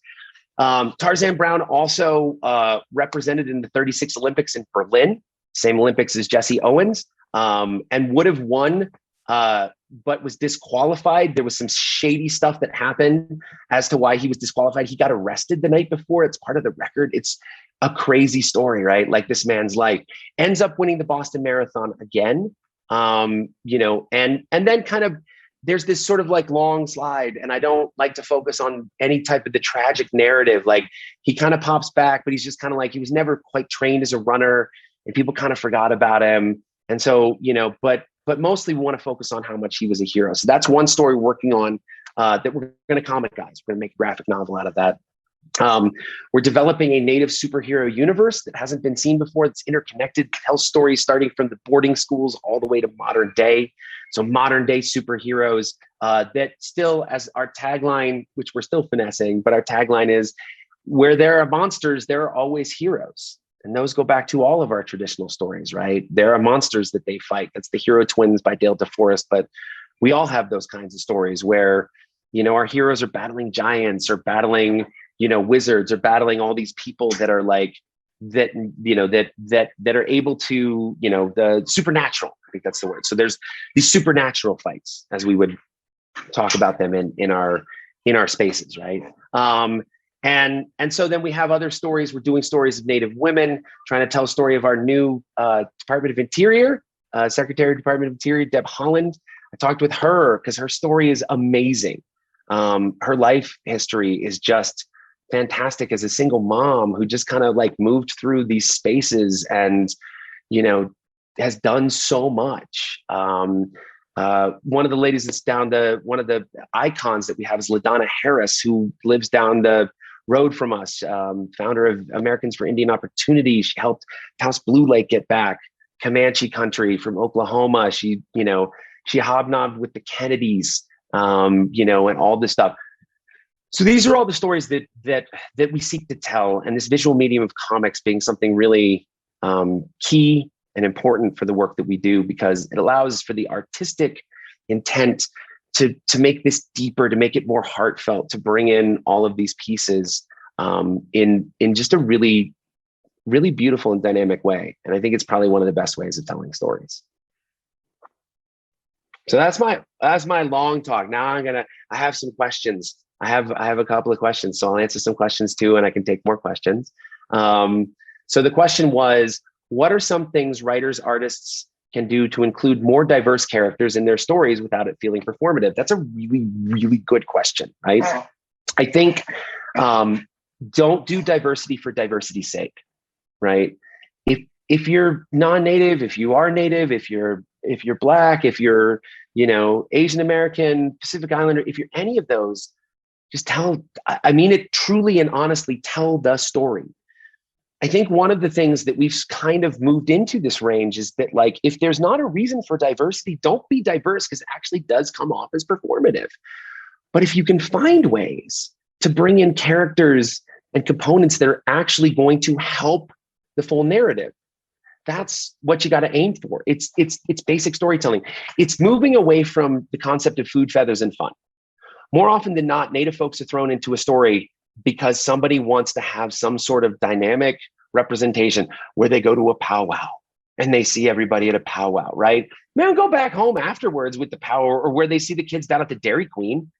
Tarzan Brown also represented in the 36 Olympics in Berlin, same Olympics as Jesse Owens. And would have won, but was disqualified. There was some shady stuff that happened as to why he was disqualified. He got arrested the night before. It's part of the record. It's a crazy story, right? Like, this man's life. Ends up winning the Boston Marathon again. You know, and then kind of there's this sort of like long slide, and I don't like to focus on any type of the tragic narrative. Like, he kind of pops back, but he's just kind of like, he was never quite trained as a runner, and people kind of forgot about him. And so, you know, but mostly we want to focus on how much he was a hero. So that's one story we're working on that we're going to comicize. We're going to make a graphic novel out of that. We're developing a Native superhero universe that hasn't been seen before, that's interconnected, tells stories starting from the boarding schools all the way to modern day. So modern day superheroes that still, as our tagline, which we're still finessing, but our tagline is, where there are monsters, there are always heroes. And those go back to all of our traditional stories, right? There are monsters that they fight. That's the Hero Twins by Dale DeForest. But we all have those kinds of stories where, you know, our heroes are battling giants, or battling, you know, wizards, or battling all these people that are like, that, you know, that are able to, you know, the supernatural. I think that's the word. So there's these supernatural fights, as we would talk about them in our spaces, right? And so then we have other stories. We're doing stories of Native women, trying to tell a story of our new Department of Interior, Secretary of Department of Interior, Deb Holland. I talked with her because her story is amazing. Her life history is just fantastic as a single mom who just kind of like moved through these spaces and, you know, has done so much. One of the ladies that's down one of the icons that we have is LaDonna Harris, who lives down the road from us, founder of Americans for Indian Opportunity. She helped House Blue Lake get back, Comanche country from Oklahoma. She, you know, she hobnobbed with the Kennedys, you know, and all this stuff. So these are all the stories that we seek to tell, and this visual medium of comics being something really key and important for the work that we do, because it allows for the artistic intent to make this deeper, to make it more heartfelt, to bring in all of these pieces in just a really, really beautiful and dynamic way. And I think it's probably one of the best ways of telling stories. So that's my long talk. Now I have some questions. I have a couple of questions, so I'll answer some questions too, and I can take more questions. So the question was, what are some things writers, artists can do to include more diverse characters in their stories without it feeling performative? That's a really, really good question, right? I think don't do diversity for diversity's sake, right? If you're non-native, if you are native, if you're Black, if you're, Asian American, Pacific Islander, if you're any of those, just tell, I mean it truly and honestly, tell the story. I think one of the things that we've kind of moved into this range is that, like, if there's not a reason for diversity, don't be diverse, because it actually does come off as performative. But if you can find ways to bring in characters and components that are actually going to help the full narrative, that's what you got to aim for. It's basic storytelling. It's moving away from the concept of food, feathers, and fun. More often than not, Native folks are thrown into a story because somebody wants to have some sort of dynamic representation where they go to a powwow and they see everybody at a powwow, right? Man, go back home afterwards with the powwow, or where they see the kids down at the Dairy Queen,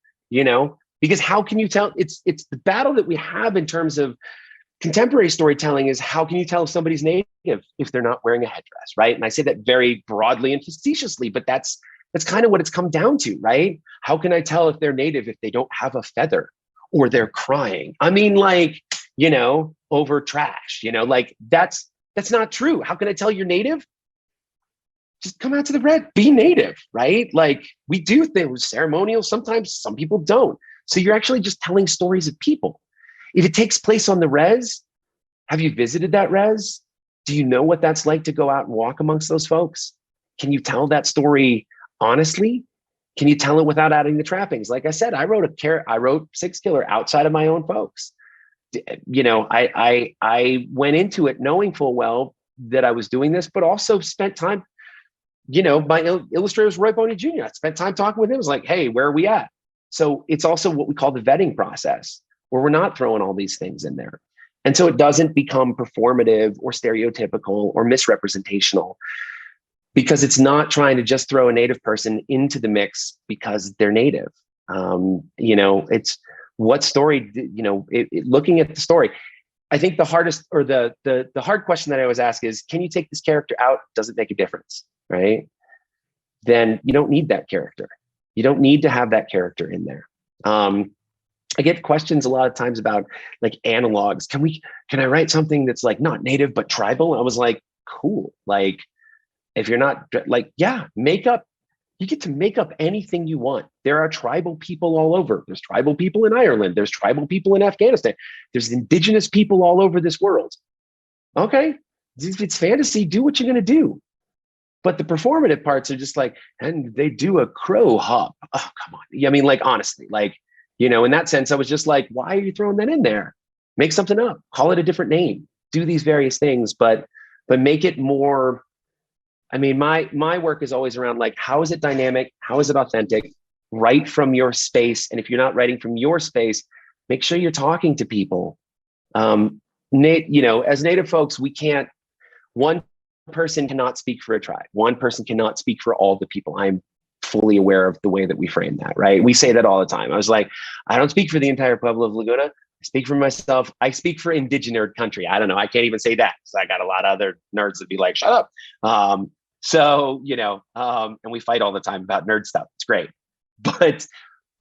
because how can you tell? It's the battle that we have in terms of contemporary storytelling is, how can you tell if somebody's native if they're not wearing a headdress, right? And I say that very broadly and facetiously, but that's kind of what it's come down to, right? How can I tell if they're native if they don't have a feather or they're crying? I mean, like, over trash, like that's not true. How can I tell you're native? Just come out to the red, be native, right? Like, we do things ceremonial. Sometimes some people don't. So you're actually just telling stories of people. If it takes place on the res, have you visited that res? Do you know what that's like to go out and walk amongst those folks? Can you tell that story honestly? Can you tell it without adding the trappings? Like I said, I wrote Six Killer outside of my own folks. I went into it knowing full well that I was doing this, but also spent time, my illustrator was Roy Boney Jr. I spent time talking with him. It was like, hey, where are we at? So it's also what we call the vetting process, where we're not throwing all these things in there. And so it doesn't become performative or stereotypical or misrepresentational, because it's not trying to just throw a native person into the mix because they're native. It's what story, looking at the story. I think the hardest, or the hard question that I always ask is, can you take this character out? Does it make a difference, right? Then you don't need that character. You don't need to have that character in there. I get questions a lot of times about, like, analogs. Can I write something that's like not native but tribal? I was like, cool. Like, if you're not like, yeah, you get to make up anything you want. There are tribal people all over. There's tribal people in Ireland. There's tribal people in Afghanistan. There's indigenous people all over this world. Okay, if it's fantasy, do what you're going to do. But the performative parts are just like, and they do a crow hop. Oh, come on. I mean, like, honestly, like, in that sense, I was just like, why are you throwing that in there? Make something up, call it a different name, do these various things, but make it more. I mean, my work is always around, like, how is it dynamic? How is it authentic? Write from your space. And if you're not writing from your space, make sure you're talking to people. As Native folks, one person cannot speak for a tribe. One person cannot speak for all the people. I'm fully aware of the way that we frame that, right? We say that all the time. I was like, I don't speak for the entire Pueblo of Laguna. I speak for myself. I speak for indigenous country. I don't know. I can't even say that, because I got a lot of other nerds that be like, shut up. And we fight all the time about nerd stuff. It's great. But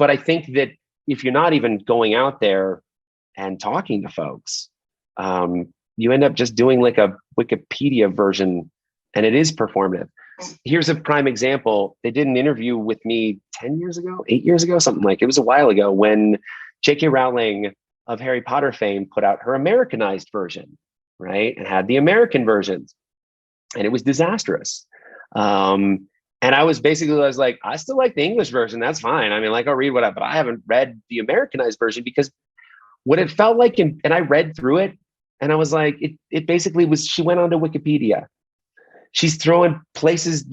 I think that if you're not even going out there and talking to folks, you end up just doing like a Wikipedia version, and it is performative. Here's a prime example. They did an interview with me 10 years ago, 8 years ago, something like it. It was a while ago, when J.K. Rowling of Harry Potter fame put out her Americanized version, right? And had the American versions, and it was disastrous. And I was like, I still like the English version. That's fine. I mean, like, I'll read but I haven't read the Americanized version, because what it felt like, and I read through it, and I was like, it basically was, she went onto Wikipedia. She's throwing places,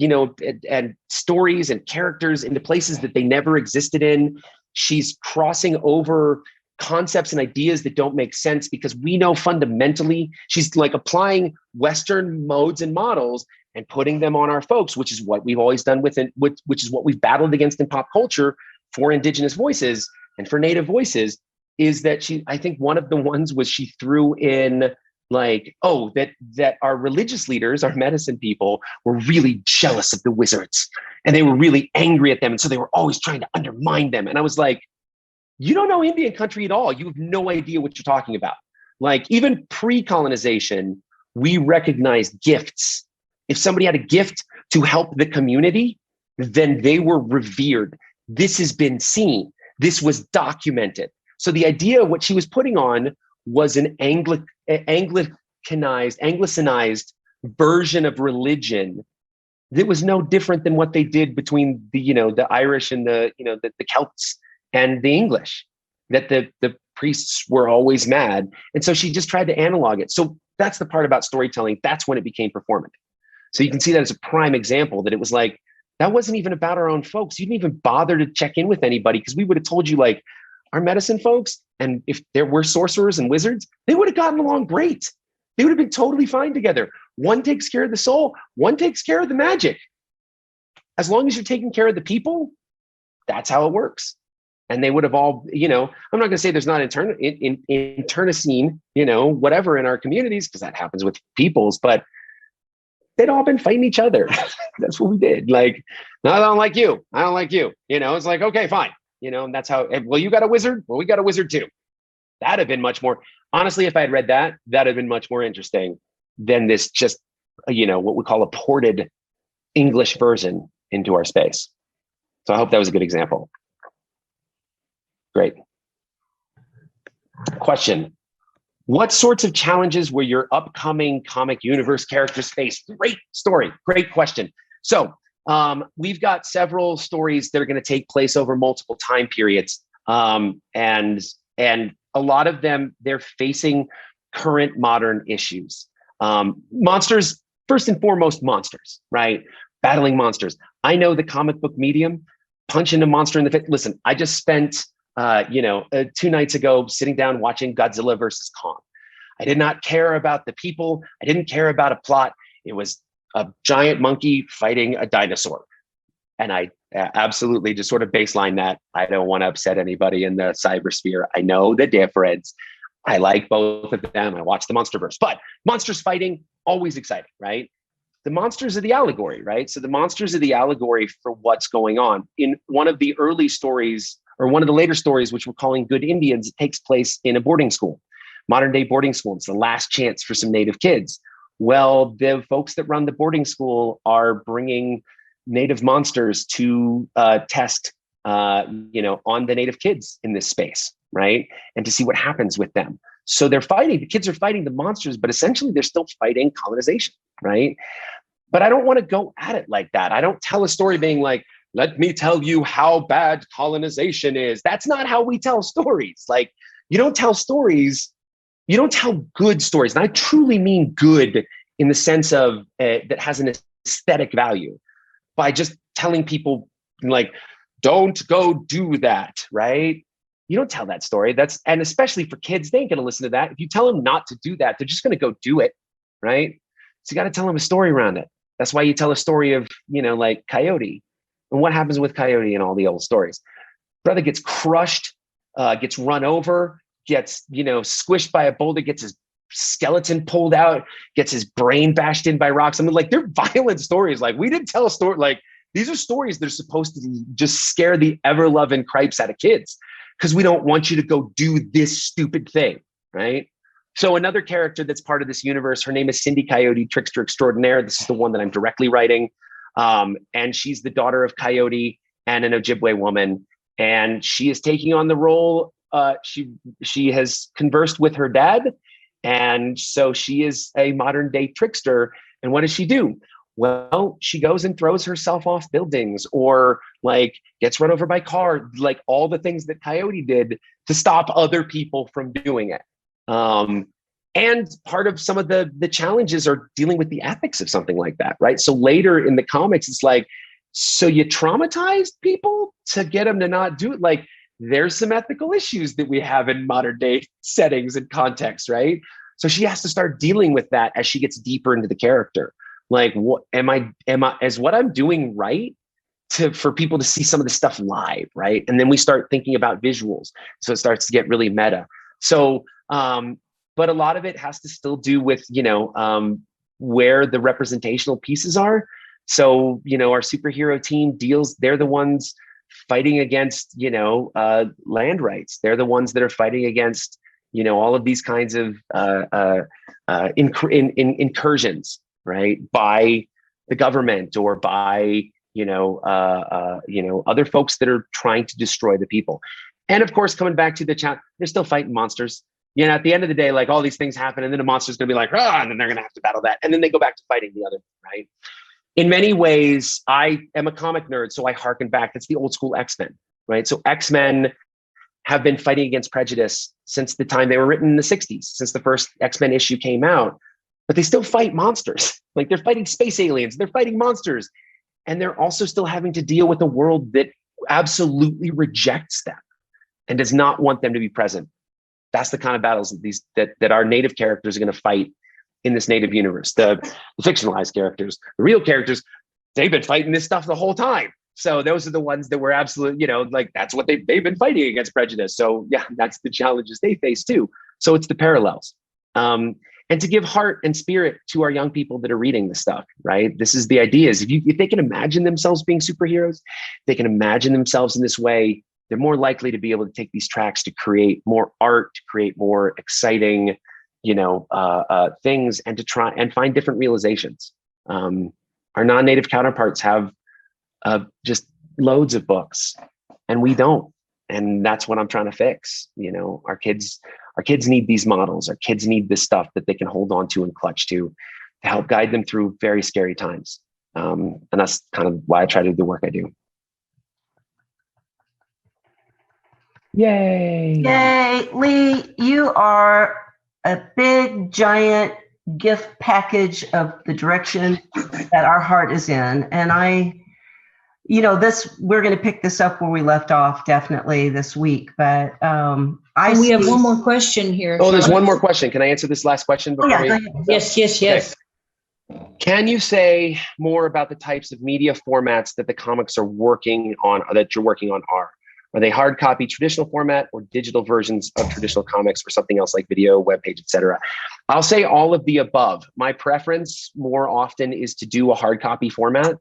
and stories and characters into places that they never existed in. She's crossing over concepts and ideas that don't make sense, because we know fundamentally she's like applying Western modes and models and putting them on our folks, which is what we've always done which is what we've battled against in pop culture for Indigenous voices and for Native voices, is that I think one of the ones was she threw in like, oh, that our religious leaders, our medicine people, were really jealous of the wizards and they were really angry at them. And so they were always trying to undermine them. And I was like, you don't know Indian country at all. You have no idea what you're talking about. Like, even pre-colonization, we recognized gifts. If somebody had a gift to help the community, then they were revered. This has been seen. This was documented. So the idea of what she was putting on was an Anglicanized version of religion that was no different than what they did between the Irish and the Celts and the English, that the priests were always mad. And so she just tried to analog it. So that's the part about storytelling. That's when it became performative. So you can see that as a prime example, that it was like, that wasn't even about our own folks. You didn't even bother to check in with anybody, because we would have told you, like, our medicine folks, and if there were sorcerers and wizards, they would have gotten along great. They would have been totally fine together. One takes care of the soul, one takes care of the magic. As long as you're taking care of the people, that's how it works. And they would have all, I'm not going to say there's not internecine, whatever in our communities, because that happens with peoples, but they'd all been fighting each other. That's what we did. Like, no, I don't like you. I don't like you. It's like, okay, fine. And that's how, well, you got a wizard? Well, we got a wizard too. That'd have been much more, honestly, if I had read that'd have been much more interesting than this just, what we call a ported English version into our space. So I hope that was a good example. Great. Question. What sorts of challenges will your upcoming comic universe characters face? Great story. Great question. So we've got several stories that are going to take place over multiple time periods. And a lot of them, they're facing current modern issues. Monsters, first and foremost, monsters, right? Battling monsters. I know the comic book medium, punching a monster in the face. Listen, I just spent 2 nights ago sitting down watching Godzilla versus Kong. I did not care about the people. I didn't care about a plot. It was a giant monkey fighting a dinosaur. And I absolutely just sort of baseline that. I don't want to upset anybody in the cybersphere. I know the difference. I like both of them. I watch the Monsterverse, but monsters fighting, always exciting, right? The monsters are the allegory, right? So the monsters are the allegory for what's going on. In one of the early stories, or one of the later stories, which we're calling Good Indians, it takes place in a boarding school, modern day boarding school. It's the last chance for some Native kids. Well, the folks that run the boarding school are bringing Native monsters to test, on the Native kids in this space, right? And to see what happens with them. So they're fighting, the kids are fighting the monsters, but essentially they're still fighting colonization, right? But I don't want to go at it like that. I don't tell a story being like, let me tell you how bad colonization is. That's not how we tell stories. Like, you don't tell stories, you don't tell good stories. And I truly mean good in the sense of that has an aesthetic value, by just telling people, like, don't go do that, right? You don't tell that story. And especially for kids, they ain't going to listen to that. If you tell them not to do that, they're just going to go do it, right? So you got to tell them a story around it. That's why you tell a story of, like Coyote. And what happens with Coyote in all the old stories? Brother gets crushed, gets run over, gets, squished by a boulder, gets his skeleton pulled out, gets his brain bashed in by rocks. I mean, like, they're violent stories. Like, we didn't tell a story. Like, these are stories that are supposed to just scare the ever-loving cripes out of kids, because we don't want you to go do this stupid thing, right? So another character that's part of this universe, her name is Cindy Coyote, Trickster Extraordinaire. This is the one that I'm directly writing. And she's the daughter of Coyote and an Ojibwe woman. And she is taking on the role. She has conversed with her dad. And so she is a modern day trickster. And what does she do? Well, she goes and throws herself off buildings, or like gets run over by car, like all the things that Coyote did to stop other people from doing it. And part of some of the challenges are dealing with the ethics of something like that, right? So later in the comics, it's like, so you traumatized people to get them to not do it? Like, there's some ethical issues that we have in modern day settings and contexts, right? So she has to start dealing with that as she gets deeper into the character. Like, what am I, is what I'm doing right for people to see some of the stuff live, right? And then we start thinking about visuals. So it starts to get really meta. So, but a lot of it has to still do with, where the representational pieces are. So, our superhero team they're the ones fighting against, land rights. They're the ones that are fighting against, all of these kinds of incursions, right, by the government or by, other folks that are trying to destroy the people. And of course, coming back to the chat, they're still fighting monsters. At the end of the day, like all these things happen, and then a monster's going to be like, and then they're going to have to battle that, and then they go back to fighting the other, right? In many ways, I am a comic nerd, so I harken back. That's the old school X-Men, right? So X-Men have been fighting against prejudice since the time they were written in the 60s, since the first X-Men issue came out. But they still fight monsters. Like they're fighting space aliens, they're fighting monsters. And they're also still having to deal with a world that absolutely rejects them and does not want them to be present. That's the kind of battles that our native characters are going to fight in this native universe. The fictionalized characters, the real characters, they've been fighting this stuff the whole time. So those are the ones that were absolute, that's what they've been fighting against prejudice. So yeah, that's the challenges they face too. So it's the parallels. And to give heart and spirit to our young people that are reading this stuff, right? This is the idea is if they can imagine themselves being superheroes, they can imagine themselves in this way, they're more likely to be able to take these tracks to create more art, to create more exciting, things, and to try and find different realizations. Our non-native counterparts have just loads of books, and we don't. And that's what I'm trying to fix. Our kids need these models. Our kids need this stuff that they can hold on to and clutch to help guide them through very scary times. And that's kind of why I try to do the work I do. Yay. Yay. Lee, you are a big, giant gift package of the direction that our heart is in. And we're going to pick this up where we left off definitely this week, but we have one more question here. Oh, there's one more question. Can I answer this last question before we? Yes. Okay. Can you say more about the types of media formats that the comics are working on, or that you're working on are? Are they hard copy traditional format or digital versions of traditional comics or something else like video, webpage, etc.? I'll say all of the above. My preference more often is to do a hard copy format.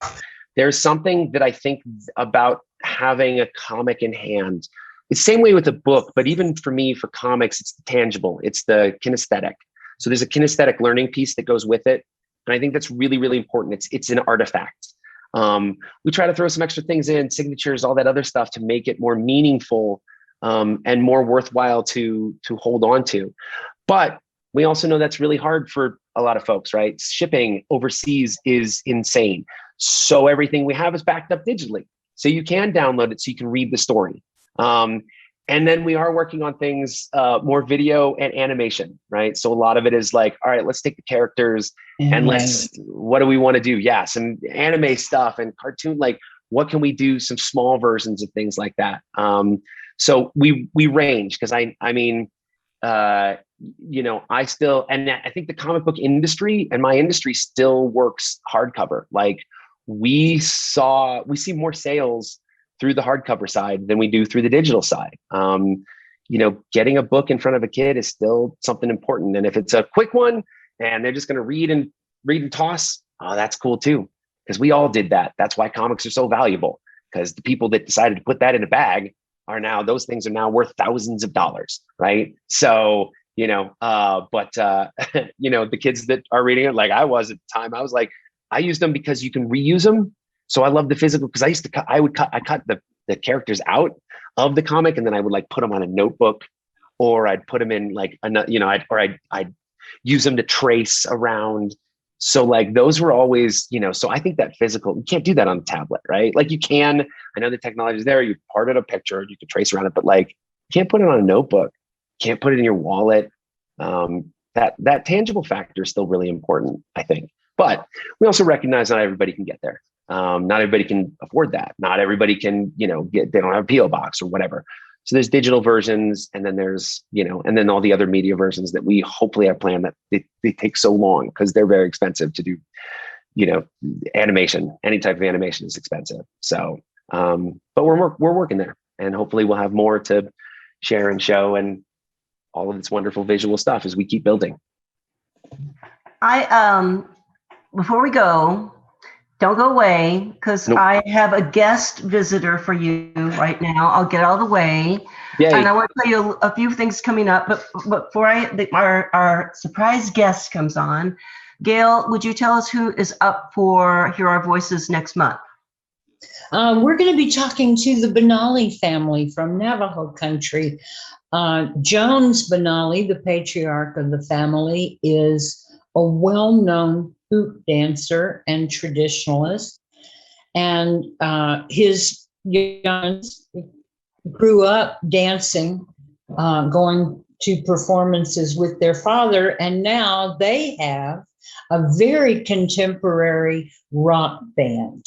There's something that I think about having a comic in hand. It's the same way with a book, but even for me, for comics, it's the tangible, it's the kinesthetic. So there's a kinesthetic learning piece that goes with it. And I think that's really, really important. It's an artifact. We try to throw some extra things in, signatures, all that other stuff to make it more meaningful and more worthwhile to hold on to. But we also know that's really hard for a lot of folks, right? Shipping overseas is insane. So everything we have is backed up digitally. So you can download it so you can read the story. And then we are working on things, more video and animation, right? So a lot of it is like, all right, let's take the characters and what do we want to do? Yeah, some anime stuff and cartoon, like what can we do? Some small versions of things like that. So we range because I still, and I think the comic book industry and my industry still works hardcover. Like we see more sales through the hardcover side than we do through the digital side. Getting a book in front of a kid is still something important. And if it's a quick one and they're just going to read and toss, that's cool too. Because we all did that. That's why comics are so valuable, because the people that decided to put that in a bag those things are now worth thousands of dollars. Right. So, the kids that are reading it, like I was at the time, I was like, I use them because you can reuse them. So I love the physical, because I cut the characters out of the comic, and then I would like put them on a notebook, or I'd put them in like I'd use them to trace around. So like those were always, so I think that physical, you can't do that on a tablet, right? Like you can, I know the technology is there, you part it a picture, you can trace around it, but like you can't put it on a notebook, can't put it in your wallet. That tangible factor is still really important, I think. But we also recognize not everybody can get there. Not everybody can afford that. Not everybody can, they don't have a PO box or whatever. So there's digital versions, and then there's, and then all the other media versions that we hopefully have planned that they take so long because they're very expensive to animation, any type of animation is expensive. So, but we're working there, and hopefully we'll have more to share and show, and all of this wonderful visual stuff as we keep building. Before we go, don't go away, because Nope. I have a guest visitor for you right now. I'll get out of the way. Yay. And I want to tell you a few things coming up, but before our surprise guest comes on, Gail, would you tell us who is up for Hear Our Voices next month? We're going to be talking to the Benali family from Navajo country. Jones Benali, the patriarch of the family, is a well-known hoop dancer and traditionalist. And his youngins grew up dancing, going to performances with their father, and now they have a very contemporary rock band.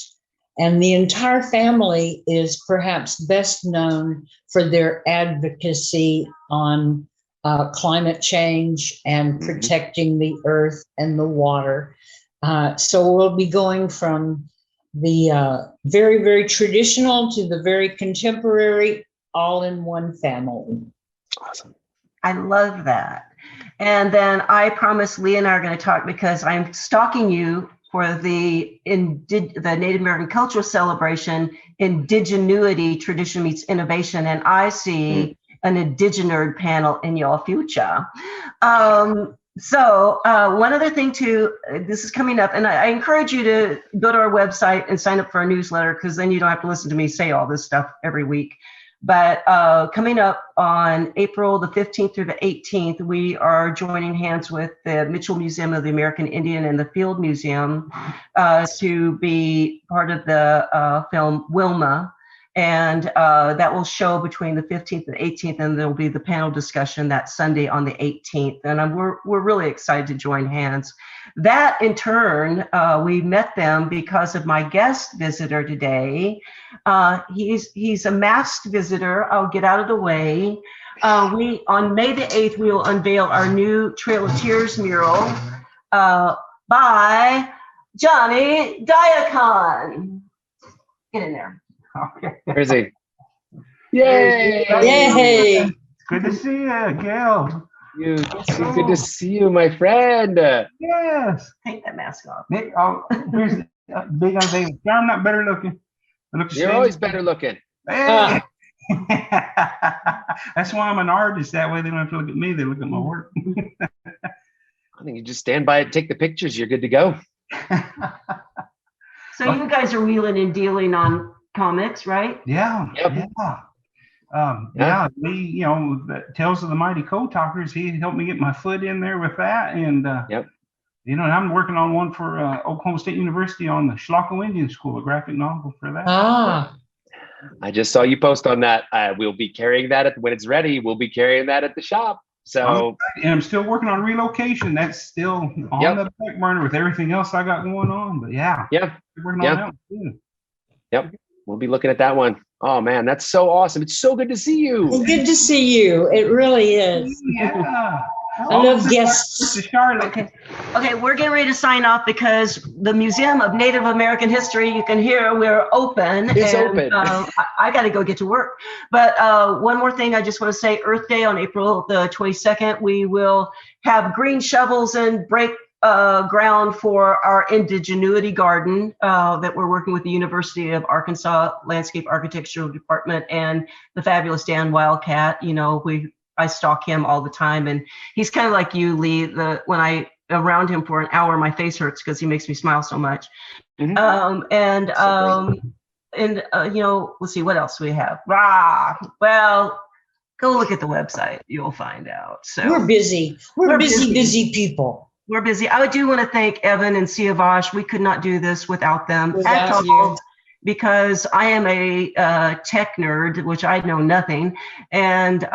And the entire family is perhaps best known for their advocacy on climate change and protecting the earth and the water. So we'll be going from the very, very traditional to the very contemporary, all in one family. Awesome. I love that. And then I promised Lee and I are going to talk, because I'm stalking you for the Native American Cultural Celebration, Indigenuity, Tradition Meets Innovation. And I see an Indigenerd panel in your future. So one other thing too, this is coming up, and I encourage you to go to our website and sign up for our newsletter, because then you don't have to listen to me say all this stuff every week. But coming up on April the 15th through the 18th, we are joining hands with the Mitchell Museum of the American Indian and the Field Museum to be part of the film Wilma. And that will show between the 15th and 18th, and there will be the panel discussion that Sunday on the 18th. And we're really excited to join hands. That in turn, we met them because of my guest visitor today. He's a masked visitor. I'll get out of the way. On May the 8th, we will unveil our new Trail of Tears mural by Johnny Diacon. Get in there. Where is he? Yay! Yay! Good to see you, Gail. Good to see you, my friend. Yes. Take that mask off. Nick, here's big on David. I'm not better looking. You're always better looking. Hey. That's why I'm an artist. That way they don't have to look at me. They look at my work. I think you just stand by it, take the pictures. You're good to go. So you guys are wheeling and dealing on comics, right? Yeah. Yep. Yeah. Lee, the Tales of the Mighty Code Talkers, he helped me get my foot in there with that. And, and I'm working on one for Oklahoma State University on the Schlocko Indian School, a graphic novel for that. I just saw you post on that. We'll be carrying that when it's ready. We'll be carrying that at the shop. So, and I'm still working on relocation. That's still on the back burner with everything else I got going on. But working on that one too. Yep. We'll be looking at that one. Oh man, that's so awesome. It's so good to see you. Good to see you. It really is. Yeah. I love guests. Okay, we're getting ready to sign off, because the Museum of Native American History, you can hear we're open. It's open. I got to go get to work. But one more thing, I just want to say, Earth Day on April the 22nd, we will have green shovels and break ground for our indigenuity garden that we're working with the University of Arkansas Landscape Architectural Department and the fabulous Dan Wildcat. I stalk him all the time, and he's kind of like you, Lee. When I around him for an hour, my face hurts because he makes me smile so much. Let's see, what else do we have? Well, go look at the website. You'll find out. So we're busy. We're busy people. We're busy. I do want to thank Evan and Siavash. We could not do this without them. Without you. Because I am a tech nerd, which I know nothing. And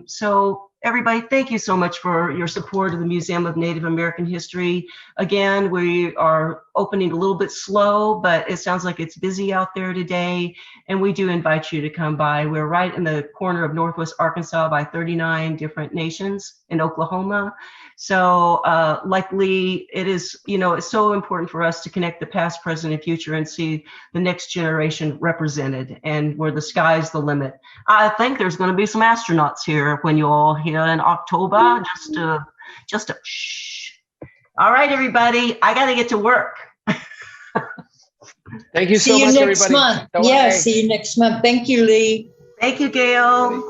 so everybody, thank you so much for your support of the Museum of Native American History. Again, we are opening a little bit slow, but it sounds like it's busy out there today. And we do invite you to come by. We're right in the corner of Northwest Arkansas by 39 different nations in Oklahoma. So likely it is, it's so important for us to connect the past, present, and future and see the next generation represented and where the sky's the limit. I think there's going to be some astronauts here when you all here in October, just to shh. All right, everybody, I got to get to work. Thank you so much, everybody. See you next month. Yeah, see you next month. Thank you, Lee. Thank you, Gail.